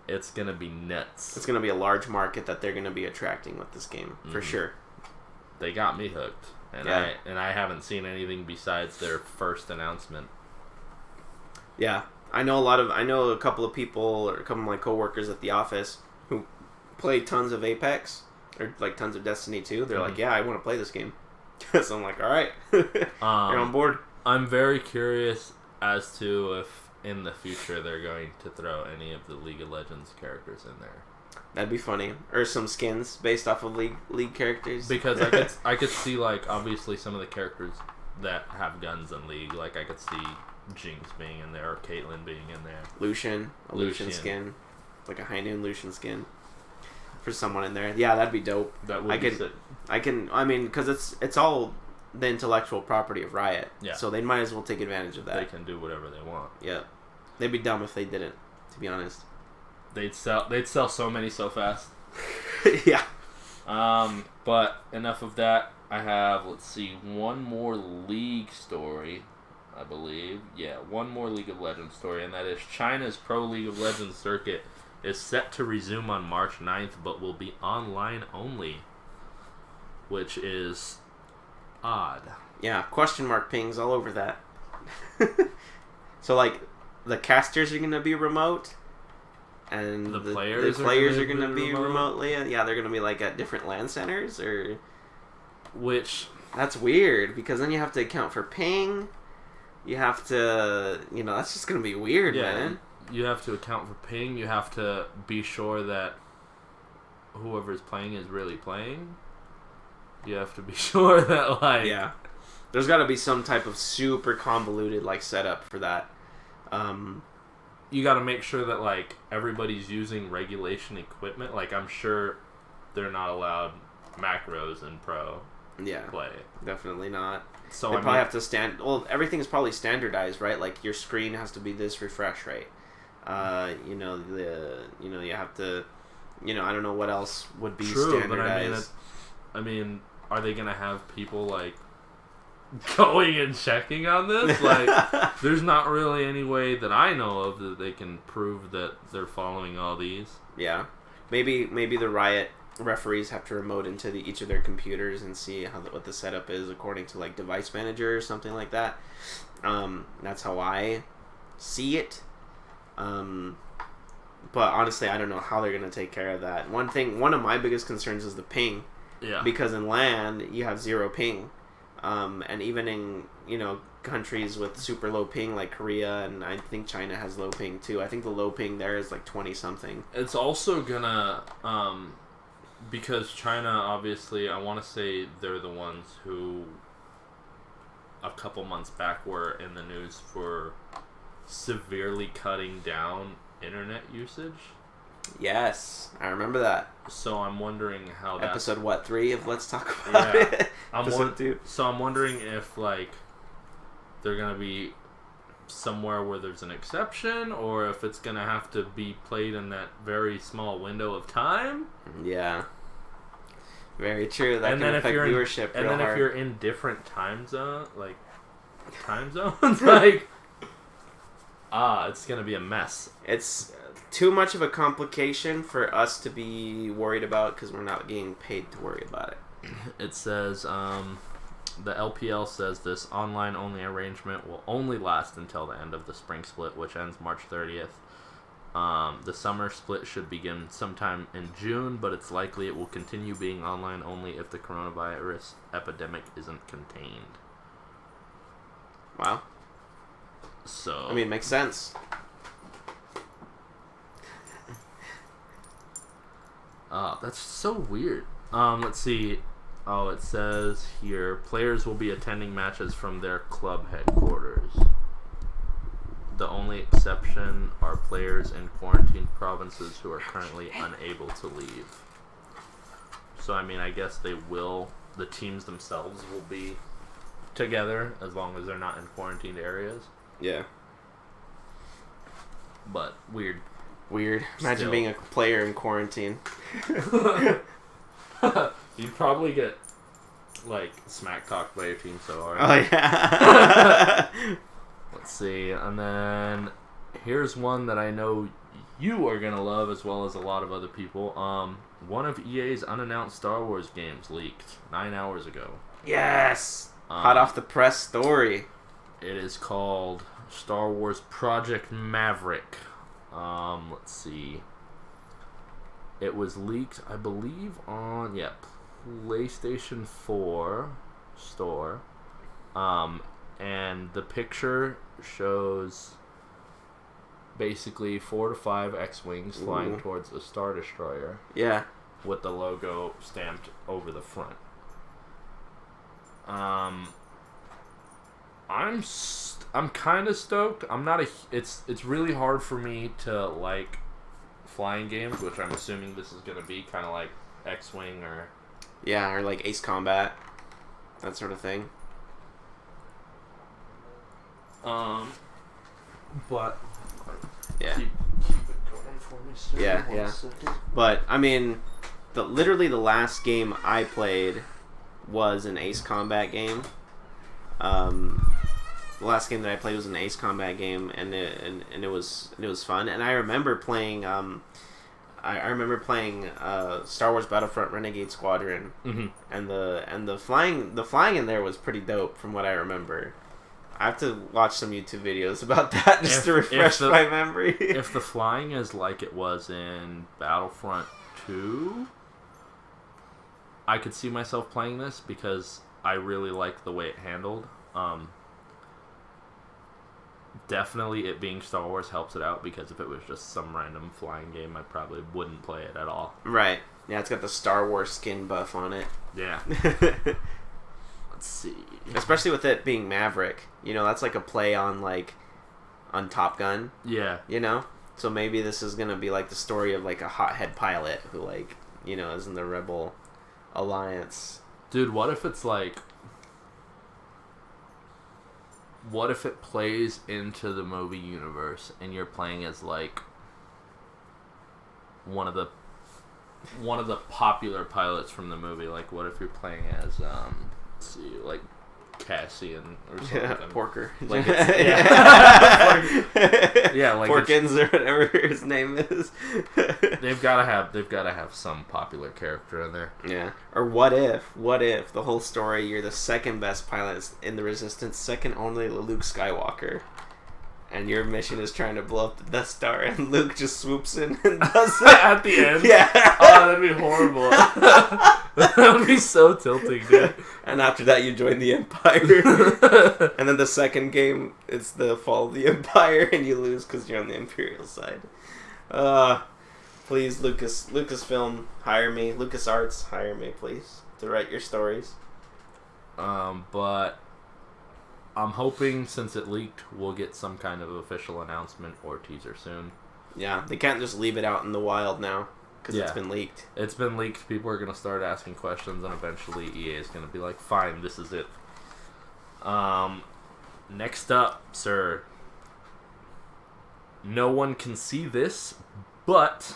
it's going to be nuts. It's going to be a large market that they're going to be attracting with this game, for sure. They got me hooked. And I haven't seen anything besides their first announcement. Yeah. I know a couple of people, or a couple of my coworkers at the office who play tons of Apex, or like tons of Destiny 2. They're like, yeah, I want to play this game. So I'm like, alright, you're on board. I'm very curious as to if in the future they're going to throw any of the League of Legends characters in there. That'd be funny. Or some skins based off of League characters. Because I could see, like, obviously some of the characters that have guns in League. Like, I could see Jinx being in there, or Caitlyn being in there. Lucian skin. Like a High Noon Lucian skin. For someone in there. Yeah, that'd be dope. That would be sick. I mean, because it's all the intellectual property of Riot. Yeah. So they might as well take advantage of that. They can do whatever they want. Yeah. They'd be dumb if they didn't, to be honest. They'd sell so many so fast. Yeah. But enough of that. I have, let's see, one more League story, I believe. Yeah, one more League of Legends story, and that is China's Pro League of Legends circuit is set to resume on March 9th, but will be online only, which is odd. Yeah, question mark pings all over that. So, like, the casters are going to be remote, and the players are going to be remotely. Yeah, they're going to be, like, at different LAN centers, or... Which... That's weird, because then you have to account for ping. You have to... that's just going to be weird, man. You have to account for ping. You have to be sure that whoever's playing is really playing. You have to be sure that, like... Yeah. There's got to be some type of super convoluted, like, setup for that. You got to make sure that, like, everybody's using regulation equipment. Like, I'm sure they're not allowed macros in pro play. Definitely not. So they probably have to everything is probably standardized, right? Like, your screen has to be this refresh rate. You have to, I don't know what else would be standardized. But I mean, are they gonna have people like going and checking on this? Like, there's not really any way that I know of that they can prove that they're following all these. Yeah, maybe the Riot referees have to remote into each of their computers and see what the setup is according to, like, device manager or something like that. That's how I see it. But honestly, I don't know how they're gonna take care of that. One of my biggest concerns is the ping. Yeah. Because in LAN you have 0 ping, and even in countries with super low ping like Korea, and I think China has low ping too. I think the low ping there is like 20 something. It's also gonna because China, obviously, I want to say they're the ones who a couple months back were in the news for severely cutting down internet usage. Yes, I remember that. So I'm wondering how that... Episode 3 of Let's Talk About It? Episode 2. So I'm wondering if, like, they're going to be somewhere where there's an exception, or if it's going to have to be played in that very small window of time. Yeah. Very true. That can affect viewership real hard. And then if you're in different time zones, like, like... it's going to be a mess. It's too much of a complication for us to be worried about because we're not getting paid to worry about it. It says, the LPL says this online-only arrangement will only last until the end of the spring split, which ends March 30th. The summer split should begin sometime in June, but it's likely it will continue being online only if the coronavirus epidemic isn't contained. Wow. So... I mean, it makes sense. That's so weird. Let's see. Oh, it says here, players will be attending matches from their club headquarters. The only exception are players in quarantine provinces who are currently unable to leave. So, I mean, I guess they will... The teams themselves will be together as long as they're not in quarantined areas. Yeah. But weird. Imagine Still. being a player in quarantine. You'd probably get, like, smack talked by your team so hard. Oh, yeah. Let's see. And then here's one that I know you are going to love as well as a lot of other people. One of EA's unannounced Star Wars games leaked 9 hours ago. Yes! Hot off the press story. It is called Star Wars Project Maverick. Let's see. It was leaked, I believe, on PlayStation 4 store. And the picture shows basically 4 to 5 X-Wings flying towards a Star Destroyer. Yeah. With the logo stamped over the front. I'm kind of stoked. I'm not it's really hard for me to like flying games, which I'm assuming this is going to be kind of like X-Wing or like Ace Combat, that sort of thing. But yeah, keep it going for me, sir. Yeah. But I mean, literally the last game I played was an Ace Combat game. The last game that I played was an Ace Combat game, and it was fun. And I remember playing Star Wars Battlefront Renegade Squadron, and the flying in there was pretty dope from what I remember. I have to watch some YouTube videos about that just to refresh my memory. If the flying is like it was in Battlefront 2, I could see myself playing this because I really like the way it handled. Definitely it being Star Wars helps it out, because if it was just some random flying game, I probably wouldn't play it at all. Right. Yeah, it's got the Star Wars skin buff on it. Yeah. Let's see. Especially with it being Maverick. You know, that's like a play on Top Gun. Yeah. You know? So maybe this is going to be like the story of like a hothead pilot who like, you know, is in the Rebel Alliance. Dude, what if it's like... What if it plays into the movie universe and you're playing as like one of the popular pilots from the movie? Like, what if you're playing as let's see, like Cassian or something? Yeah, Porker. Like like Porkins or whatever his name is. they've gotta have some popular character in there. Yeah. Or what if the whole story you're the second best pilot in the Resistance, second only to Luke Skywalker, and your mission is trying to blow up the Death Star, and Luke just swoops in and does it at the end? Yeah. Oh, that'd be horrible. That would be so tilting, dude. And after that, you join the Empire. And then the second game, it's the fall of the Empire, and you lose because you're on the Imperial side. Please, Lucasfilm, hire me. LucasArts, hire me, please, to write your stories. But I'm hoping, since it leaked, we'll get some kind of official announcement or teaser soon. Yeah, they can't just leave it out in the wild now, because it's been leaked. It's been leaked. People are going to start asking questions, and eventually EA is going to be like, fine, this is it. Next up, sir. No one can see this, but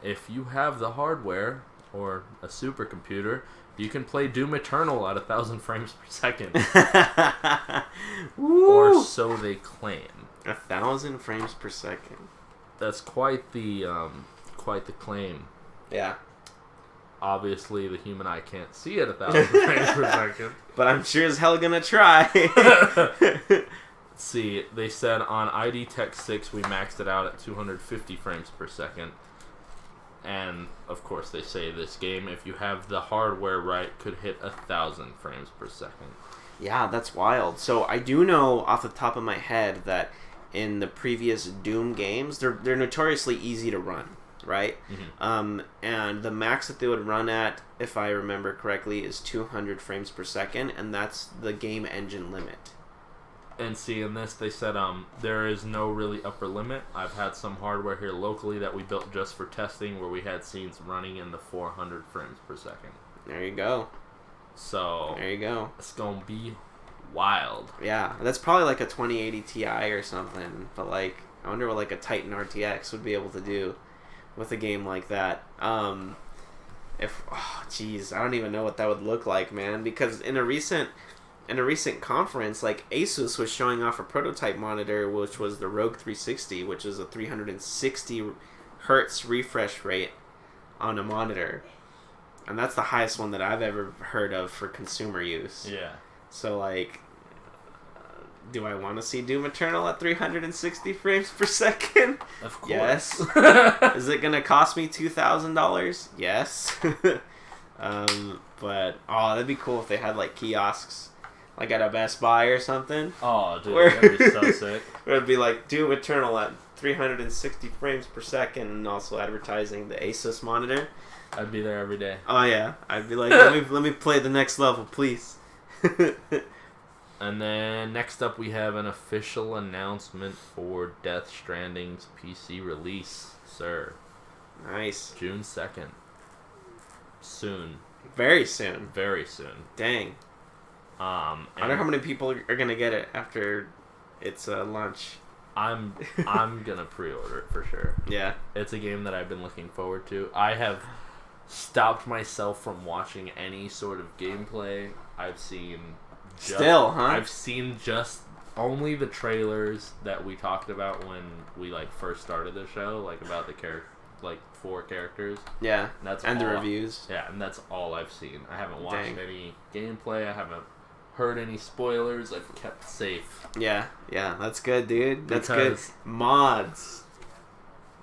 if you have the hardware or a supercomputer, you can play Doom Eternal at 1,000 frames per second. Or so they claim. 1,000 frames per second. That's quite the claim. Yeah. Obviously, the human eye can't see it 1,000 frames per second. But I'm sure as hell gonna try. Let's see. They said on ID Tech 6 we maxed it out at 250 frames per second. And, of course, they say this game, if you have the hardware right, could hit 1,000 frames per second. Yeah, that's wild. So I do know off the top of my head that in the previous Doom games, they're notoriously easy to run, right? Mm-hmm. And the max that they would run at, if I remember correctly, is 200 frames per second, and that's the game engine limit. and seeing this, they said there is no really upper limit. I've had some hardware here locally that we built just for testing where we had scenes running in the 400 frames per second. There you go. So there you go. It's gonna be wild. Yeah, that's probably like a 2080 Ti or something. But like, I wonder what like a Titan RTX would be able to do with a game like that. I don't even know what that would look like, man. Because in a recent conference, like Asus was showing off a prototype monitor, which was the Rogue 360, which is a 360 hertz refresh rate on a monitor, and that's the highest one that I've ever heard of for consumer use. Yeah. So like, do I want to see Doom Eternal at 360 frames per second? Of course. Yes. Is it gonna cost me $2,000? Yes. But that'd be cool if they had like kiosks, like at a Best Buy or something. Oh, dude, that'd be so sick. Where it'd be like Doom Eternal at 360 frames per second, and also advertising the Asus monitor. I'd be there every day. Oh yeah, I'd be like, let me play the next level, please. And then next up, we have an official announcement for Death Stranding's PC release, sir. Nice. June 2nd. Soon. Very soon. Very soon. Dang. I wonder how many people are gonna get it after its launch. I'm gonna pre-order it for sure. Yeah. It's a game that I've been looking forward to. I have stopped myself from watching any sort of gameplay. I've seen just only the trailers that we talked about when we like first started the show, like about the 4 characters. Yeah. And the reviews. Yeah, and that's all I've seen. I haven't watched any gameplay. I haven't heard any spoilers. I've kept safe. Yeah, that's good, dude. That's good.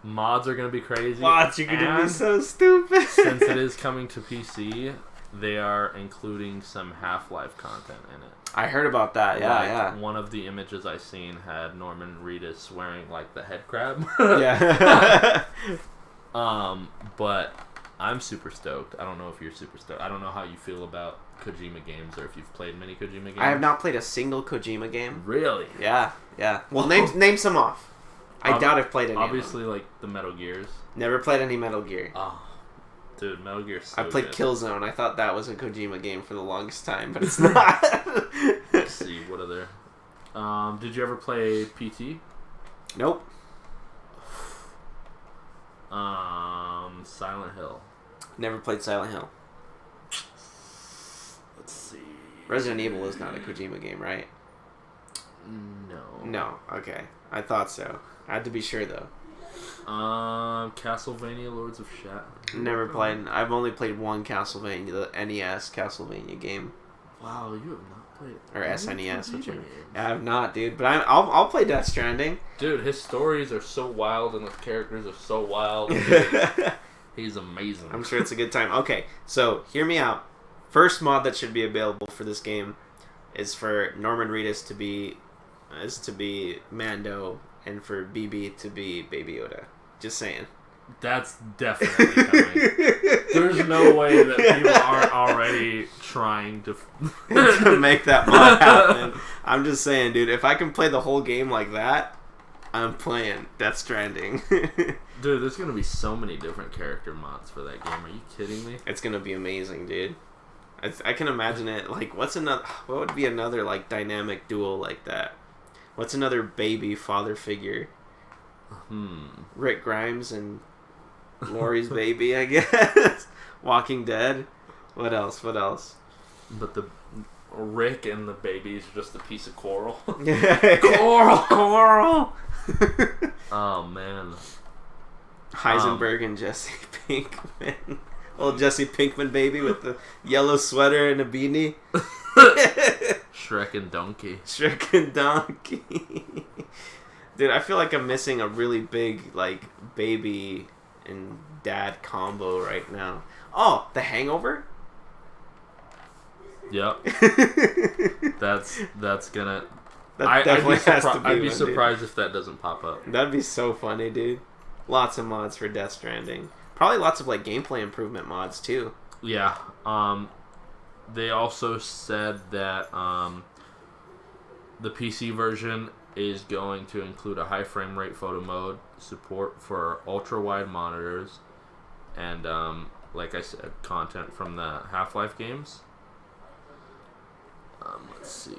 Mods are gonna be crazy. Mods are gonna be so stupid. Since it is coming to PC, they are including some Half-Life content in it. I heard about that. Yeah. One of the images I seen had Norman Reedus wearing like the head crab. Yeah. But I'm super stoked. I don't know if you're super stoked. I don't know how you feel about Kojima games or if you've played many Kojima games. I have not played a single Kojima game. Really? Yeah. Well, name some off. I doubt I've played any. Obviously, like the Metal Gears. Never played any Metal Gear. Oh, dude, Metal Gear. I played good. Killzone. I thought that was a Kojima game for the longest time, but it's not. Let's see what other. Did you ever play PT? Nope. Silent Hill. Never played Silent Hill. Let's see. Resident Evil is not a Kojima game, right? No. Okay. I thought so. I had to be sure though. Castlevania Lords of Shadow. Never played. I've only played one Castlevania, the NES Castlevania game. Wow, you have not played. Or SNES, whichever. Yeah, I have not, dude. But I'll play Death Stranding. Dude, his stories are so wild and the characters are so wild. He's amazing. I'm sure it's a good time. Okay, so hear me out. First mod that should be available for this game is for Norman Reedus to be Mando and for BB to be Baby Yoda. Just saying. That's definitely coming. There's no way that people aren't already trying to make that mod happen. I'm just saying, dude, if I can play the whole game like that, I'm playing Death Stranding. Dude, there's going to be so many different character mods for that game. Are you kidding me? It's going to be amazing, dude. I can imagine it. Like, what would be another, like, dynamic duel like that? What's another baby father figure? Rick Grimes and Lori's baby, I guess. Walking Dead. What else? But the Rick and the baby is just a piece of coral. Coral. Oh man. Heisenberg and Jesse Pinkman. Old Jesse Pinkman baby with the yellow sweater and a beanie. Shrek and Donkey. Dude, I feel like I'm missing a really big, like, baby and dad combo right now. Oh, The Hangover? Yep. That's gonna... That definitely has to be I'd be surprised if that doesn't pop up. That'd be so funny, dude. Lots of mods for Death Stranding. Probably lots of, like, gameplay improvement mods, too. Yeah. They also said that The PC version is going to include a high frame rate photo mode, support for ultra wide monitors, and like I said, content from the Half-Life games. Let's see.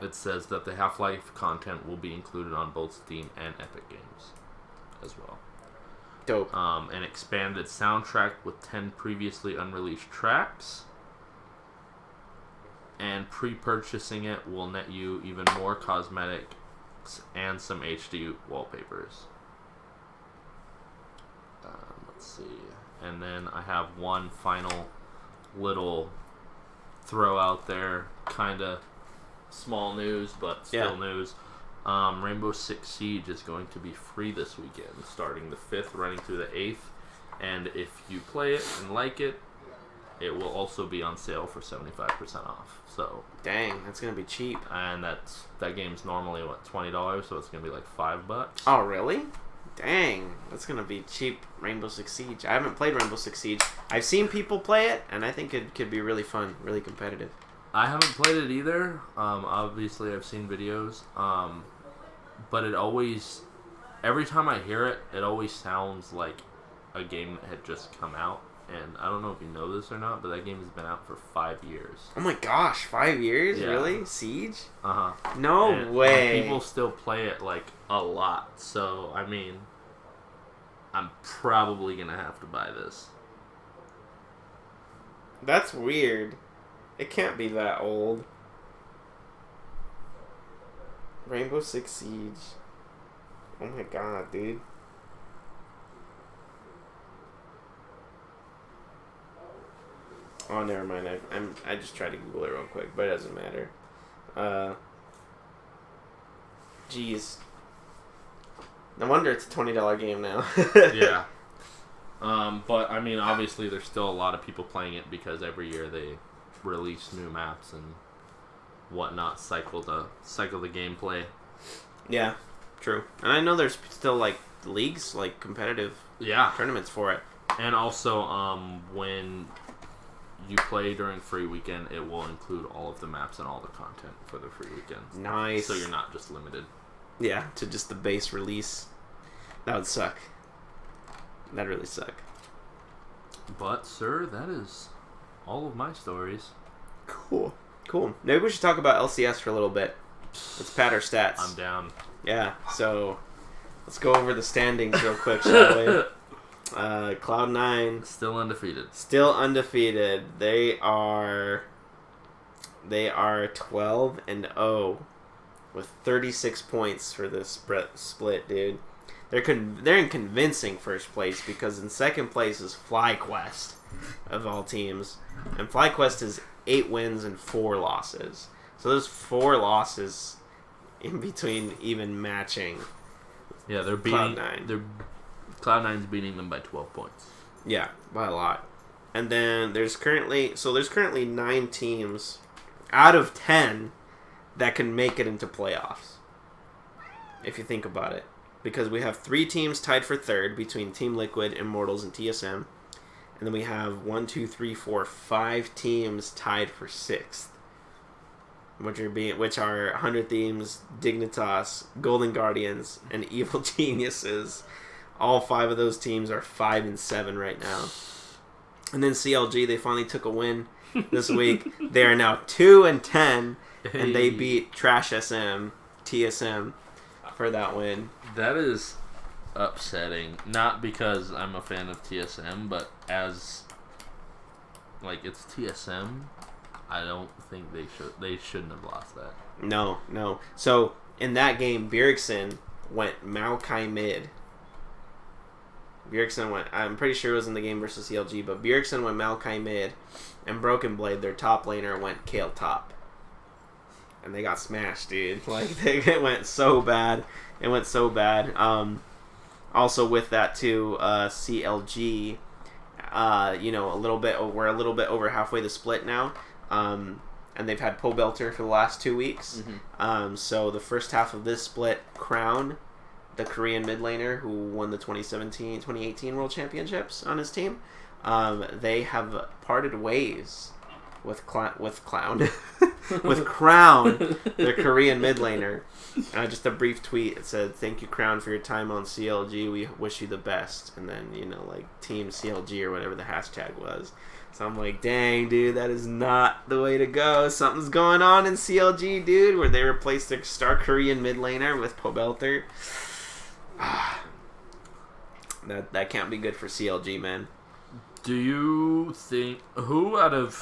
It says that the Half-Life content will be included on both Steam and Epic Games as well. Dope. An expanded soundtrack with 10 previously unreleased tracks. And pre-purchasing it will net you even more cosmetics and some HD wallpapers. Let's see. And then I have one final little throw out there, kind of small news, but still news. Rainbow Six Siege is going to be free this weekend, starting the 5th, running through the 8th. And if you play it and like it, it will also be on sale for 75% off. So dang, that's gonna be cheap. And that game's normally $20, so it's gonna be like $5. Oh really? Dang, that's gonna be cheap. Rainbow Six Siege. I haven't played Rainbow Six Siege. I've seen people play it, and I think it could be really fun, really competitive. I haven't played it either. Obviously, I've seen videos. But it always, every time I hear it, it always sounds like a game that had just come out. And I don't know if you know this or not, but that game has been out for 5 years. Oh my gosh, 5 years? Yeah. Really? Siege? Uh-huh. No way. And people still play it, like, a lot. So, I mean, I'm probably going to have to buy this. That's weird. It can't be that old. Rainbow Six Siege. Oh my god, dude. Oh, never mind. I just tried to Google it real quick, but it doesn't matter. Jeez. No wonder it's a $20 game now. Yeah. But I mean, obviously, there's still a lot of people playing it because every year they release new maps and whatnot, cycle the gameplay. Yeah, true. And I know there's still like leagues, like competitive tournaments for it. And also, when you play during free weekend, it will include all of the maps and all the content for the free weekend. Nice. So you're not just limited. Yeah, to just the base release. That would suck. That'd really suck. But, sir, that is all of my stories. Cool. Maybe we should talk about LCS for a little bit. Let's pad our stats. I'm down. Yeah, so let's go over the standings real quick, shall we? Cloud9 Still undefeated. They are 12-0 with 36 points for this split, dude. They're in convincing first place because in second place is FlyQuest of all teams, and FlyQuest is 8 wins and 4 losses. So there's 4 losses in between even matching. Yeah, they're beating Cloud9. Cloud9's beating them by 12 points. Yeah, by a lot. And then there's currently 9 teams out of 10 that can make it into playoffs. If you think about it. Because we have 3 teams tied for third between Team Liquid, Immortals, and TSM. And then we have 5 teams tied for 6th. Which are 100 Themes, Dignitas, Golden Guardians, and Evil Geniuses. All 5 of those teams are 5-7 right now. And then CLG, they finally took a win this week. They are now 2-10, and they beat Trash SM, TSM, for that win. That is upsetting. Not because I'm a fan of TSM, but as it's TSM. I don't think they shouldn't have lost that. No. So in that game, Bjergsen went Maokai mid. I'm pretty sure it was in the game versus CLG, but Bjergsen went Maokai mid, and Broken Blade, their top laner, went Kale top. And they got smashed, dude. It went so bad. Also with that too, CLG, we're a little bit over halfway the split now. And they've had Po Belter for the last 2 weeks. Mm-hmm. So the first half of this split, Crown, the Korean mid laner who won the 2018 World Championships on his team, they have parted ways with Clown, with Crown, their Korean mid laner. Just a brief tweet. It said, "Thank you, Crown, for your time on CLG. We wish you the best." And then, like Team CLG or whatever the hashtag was. So I'm like, dang, dude, that is not the way to go. Something's going on in CLG, dude, where they replaced their star Korean mid laner with Pobelter. That can't be good for CLG, man. Do you think, who out of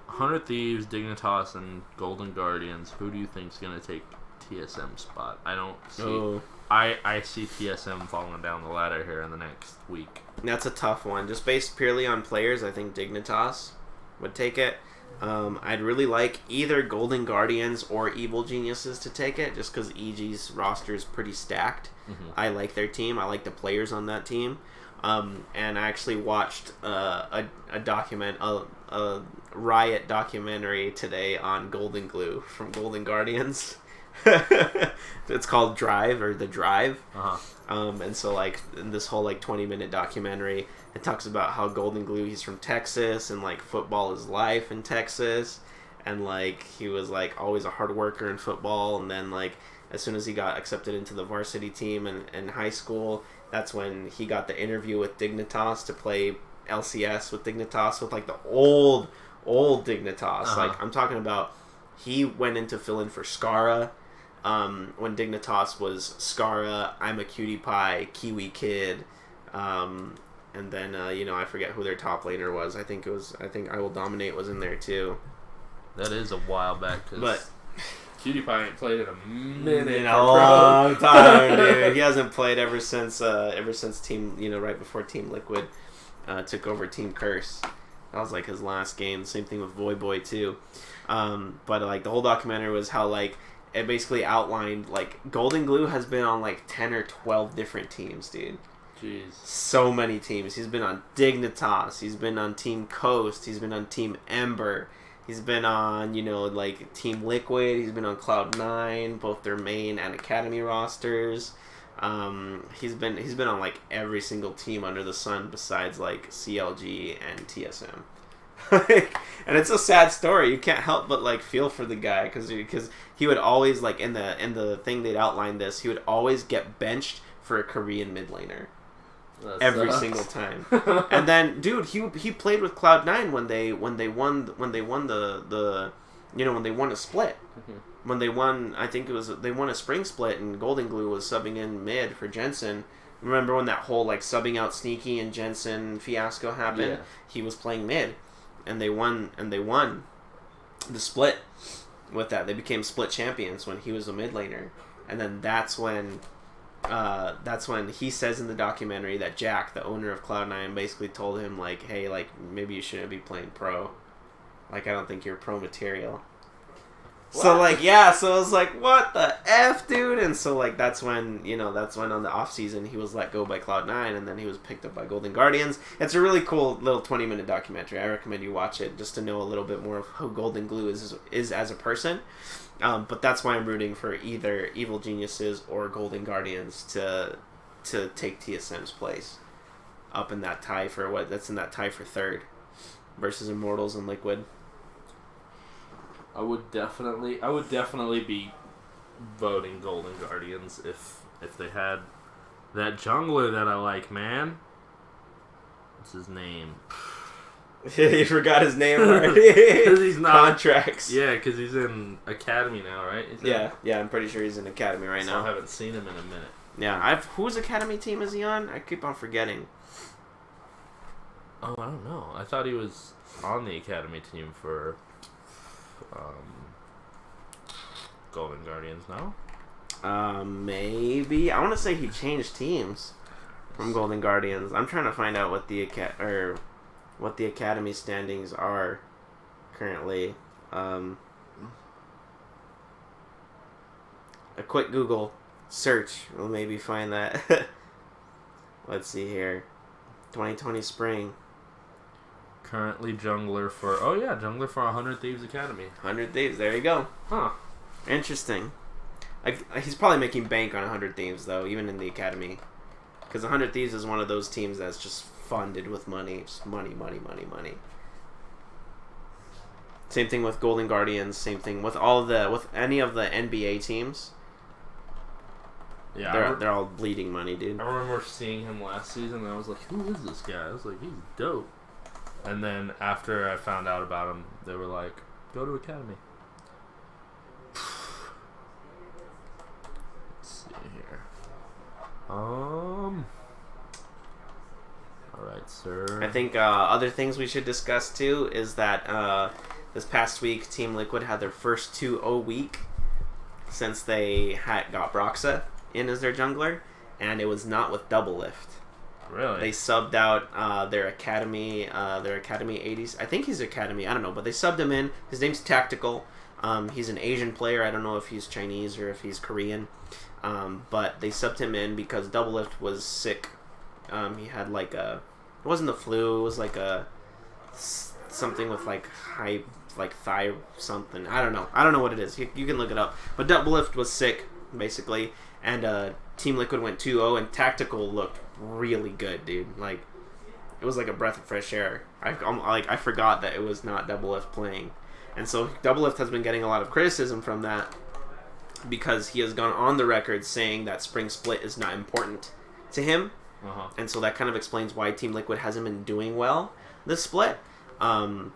100 Thieves, Dignitas, and Golden Guardians, who do you think is going to take TSM's spot? I don't see... Oh. I see TSM falling down the ladder here in the next week. That's a tough one. Just based purely on players, I think Dignitas would take it. I'd really like either Golden Guardians or Evil Geniuses to take it, just because EG's roster is pretty stacked. Mm-hmm. I like their team. I like the players on that team. And I actually watched a Riot documentary today on Golden Glue from Golden Guardians. It's called Drive, or The Drive. And so in this whole 20-minute documentary, it talks about how Golden Glue, he's from Texas, and football is life in Texas, and he was always a hard worker in football, and then as soon as he got accepted into the varsity team in high school, that's when he got the interview with Dignitas to play LCS with Dignitas, with the old Dignitas. I'm talking about, he went in to fill in for Skara. When Dignitas was Skara, I'm a Cutie Pie, Kiwi Kid, and then I forget who their top laner was. I think I Will Dominate was in there too. That is a while back, but Cutie Pie ain't played in a minute. In a long time, dude. He hasn't played ever since Team, right before Team Liquid took over Team Curse. That was his last game. Same thing with Voy Boy too. But the whole documentary was how it basically outlined Golden Glue has been on 10 or 12 different teams, dude. Jeez. So many teams. He's been on Dignitas. He's been on Team Coast. He's been on Team Ember. He's been on Team Liquid. He's been on Cloud9, both their main and academy rosters. He's been on every single team under the sun besides CLG and TSM. And it's a sad story. You can't help but feel for the guy, because he would always in the thing they'd outlined this, he would always get benched for a Korean mid laner every single time. And then, dude, he played with Cloud9 when they won a split. Mm-hmm. When they won, I think they won a spring split, and Golden Glue was subbing in mid for Jensen. Remember when that whole subbing out Sneaky and Jensen fiasco happened? Yeah. He was playing mid. And they won the split with that. They became split champions when he was a mid laner. And then that's when he says in the documentary that Jack, the owner of Cloud9, basically told him hey, maybe you shouldn't be playing pro. I don't think you're pro material. What? So I was what the F, dude? And so that's when on the off season he was let go by Cloud9, and then he was picked up by Golden Guardians. It's a really cool little 20-minute documentary. I recommend you watch it just to know a little bit more of who Golden Glue is as a person. But that's why I'm rooting for either Evil Geniuses or Golden Guardians to take TSM's place up in that tie for third versus Immortals and Liquid. I would definitely be voting Golden Guardians if they had that jungler that I like, man. What's his name? You forgot his name already. Because he's not contracts. Yeah, because he's in Academy now, right? Yeah, I'm pretty sure he's in Academy right now. I haven't seen him in a minute. Yeah, whose Academy team is he on? I keep on forgetting. Oh, I don't know. I thought he was on the Academy team for Golden Guardians, no? Maybe. I want to say he changed teams from Golden Guardians. I'm trying to find out what the Academy standings are currently. A quick Google search will maybe find that. Let's see here. 2020 spring. Currently jungler for 100 Thieves Academy. 100 Thieves, there you go. Huh. Interesting. He's probably making bank on 100 Thieves, though, even in the Academy. Because 100 Thieves is one of those teams that's just funded with money. Just money. Same thing with Golden Guardians. Same thing with with any of the NBA teams. Yeah, they're all bleeding money, dude. I remember seeing him last season, and I was like, "Who is this guy?" I was like, "He's dope." And then after I found out about him, they were like, "Go to academy." Let's see here. All right, sir. I think other things we should discuss too is that this past week, Team Liquid had their first 2-0 week since they got Broxa in as their jungler, and it was not with double lift. Really? They subbed out their academy 80s. I think he's academy. I don't know, but they subbed him in. His name's Tactical. He's an Asian player. I don't know if he's Chinese or if he's Korean. But they subbed him in because double lift was sick. He had it wasn't the flu. It was like something with high thigh something. I don't know what it is. You can look it up. But double lift was sick basically, and Team Liquid went 2-0, and Tactical looked really good, dude. It was like a breath of fresh air. I forgot that it was not double lift playing, and so double lift has been getting a lot of criticism from that because he has gone on the record saying that Spring Split is not important to him. And so that kind of explains why Team Liquid hasn't been doing well this split. And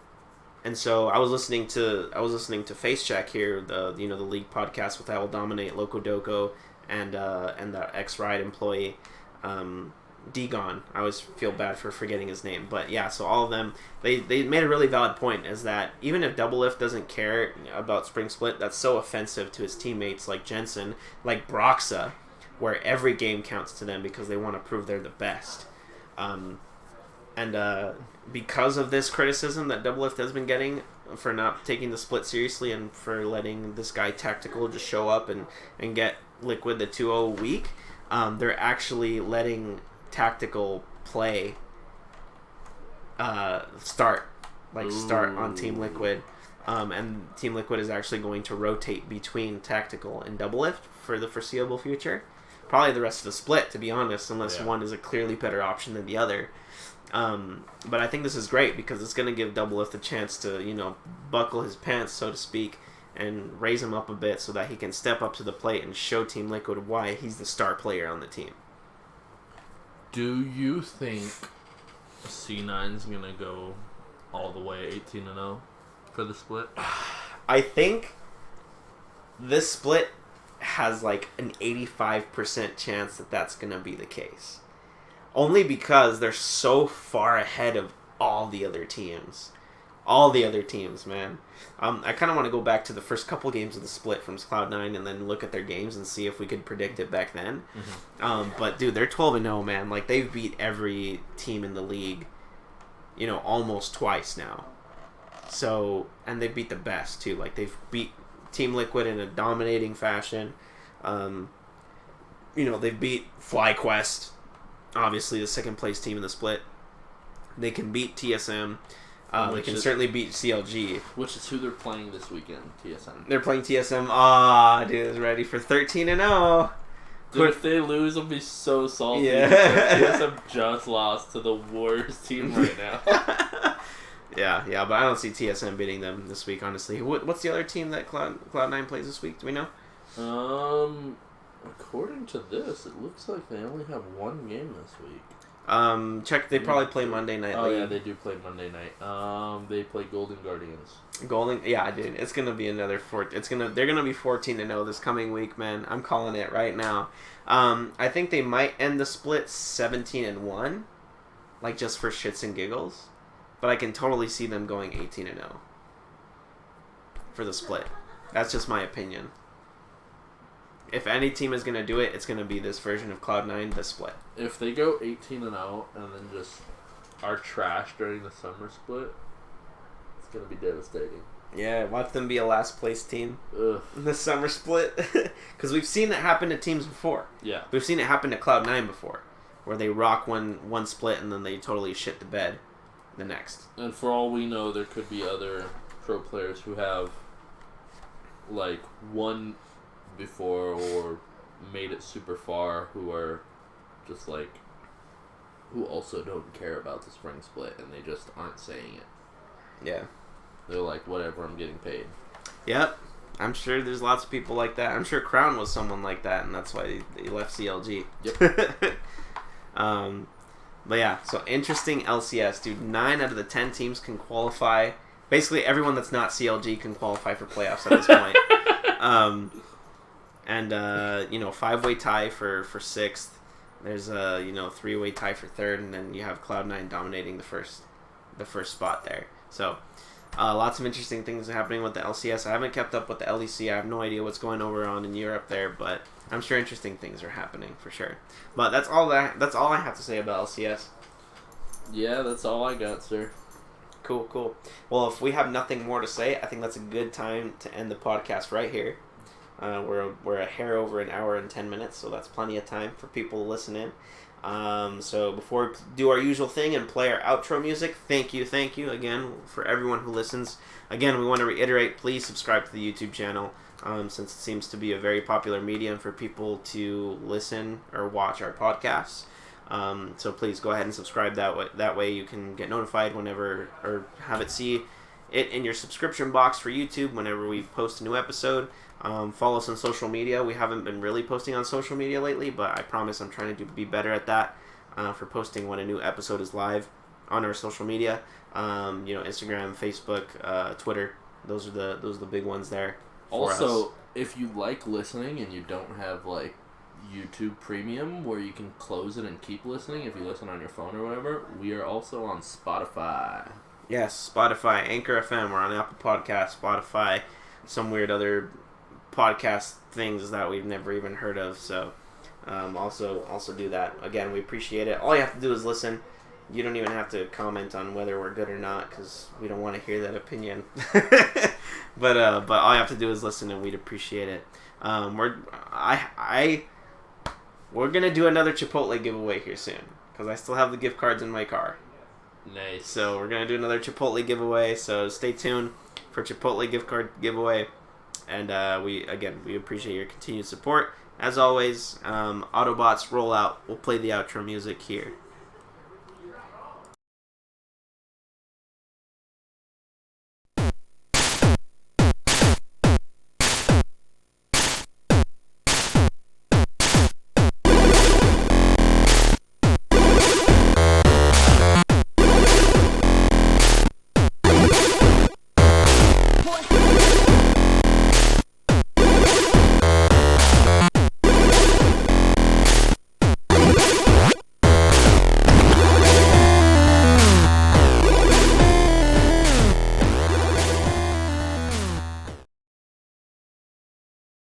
so I was listening to Face Check here, the league podcast with I Will Dominate, Loco Doco, and the X-Ride employee, Degon. I always feel bad for forgetting his name, but yeah. So all of them, they made a really valid point, is that even if Double Lift doesn't care about Spring Split, that's so offensive to his teammates like Jensen, like Broxa, where every game counts to them because they want to prove they're the best. Because of this criticism that Double Lift has been getting for not taking the split seriously and for letting this guy Tactical just show up and get Liquid the 2-0 week, they're actually letting Tactical play start on Team Liquid. And Team Liquid is actually going to rotate between Tactical and Double Lift for the foreseeable future. Probably the rest of the split, to be honest, unless one is a clearly better option than the other. But I think this is great because it's going to give Double Lift a chance to, buckle his pants, so to speak, and raise him up a bit so that he can step up to the plate and show Team Liquid why he's the star player on the team. Do you think C9 is going to go all the way 18-0 for the split? I think this split has an 85% chance that that's going to be the case. Only because they're so far ahead of all the other teams. All the other teams, man. I kind of want to go back to the first couple games of the split from Cloud9 and then look at their games and see if we could predict it back then. But, dude, they're 12-0, man. They've beat every team in the league, almost twice now. So, and they beat the best, too. They've beat Team Liquid in a dominating fashion. They've beat FlyQuest, obviously the second place team in the split. They can beat TSM. They can certainly beat CLG. Which is who they're playing this weekend, TSM. They're playing TSM. Dude, ready for 13-0. Dude, if they lose, I'll be so salty. Yeah. TSM just lost to the worst team right now. Yeah, but I don't see TSM beating them this week, honestly. What's the other team that Cloud9 plays this week? Do we know? According to this, it looks like they only have one game this week. Check. They probably play Monday night. Oh yeah, they do play Monday night. They play Golden Guardians. Yeah, dude. It's gonna be another They're gonna be 14-0 this coming week, man. I'm calling it right now. I think they might end the split 17-1, just for shits and giggles. But I can totally see them going 18-0 for the split. That's just my opinion. If any team is going to do it, it's going to be this version of Cloud9, the split. If they go 18-0 and then just are trash during the summer split, it's going to be devastating. Yeah, watch them be a last place team in the summer split. Because we've seen that happen to teams before. Yeah. We've seen it happen to Cloud9 before, where they rock one split and then they totally shit the bed the next. And for all we know, there could be other pro players who have won before or made it super far who are just who also don't care about the spring split and they just aren't saying it. Yeah. They're like, whatever, I'm getting paid. Yep. I'm sure there's lots of people like that. I'm sure Crown was someone like that, and that's why he left CLG. Yep. But yeah, so interesting LCS, dude. 9 out of the 10 teams can qualify. Basically, everyone that's not CLG can qualify for playoffs at this point. And 5-way tie for 6th. There's a 3-way tie for 3rd, and then you have Cloud9 dominating the first spot there. So lots of interesting things happening with the LCS. I haven't kept up with the LEC. I have no idea what's going on in Europe there, but I'm sure interesting things are happening for sure. But that's all I have to say about LCS. Yeah, that's all I got, sir. Cool. Well, if we have nothing more to say, I think that's a good time to end the podcast right here. We're a hair over an hour and 10 minutes, so that's plenty of time for people to listen in. So before we do our usual thing and play our outro music, thank you again for everyone who listens. Again, we want to reiterate, please subscribe to the YouTube channel, since it seems to be a very popular medium for people to listen or watch our podcasts. So please go ahead and subscribe that way you can get notified whenever, or have it see it in your subscription box for YouTube whenever we post a new episode. Follow us on social media. We haven't been really posting on social media lately, but I promise I'm trying to be better at that, for posting when a new episode is live on our social media. Instagram, Facebook, Twitter. Those are the big ones there. Also, if you like listening and you don't have like YouTube Premium where you can close it and keep listening if you listen on your phone or whatever, we are also on Spotify. Yes, Spotify, Anchor FM. We're on Apple Podcasts, Spotify, some weird other podcast things that we've never even heard of. So also do that. Again, we appreciate it. All you have to do is listen. You don't even have to comment on whether we're good or not, because we don't want to hear that opinion. but all you have to do is listen, and we'd appreciate it. We're gonna do another Chipotle giveaway here soon, because I still have the gift cards in my car. Nice. So we're gonna do another Chipotle giveaway. So stay tuned for Chipotle gift card giveaway. And we appreciate your continued support. As always, Autobots roll out. We'll play the outro music here.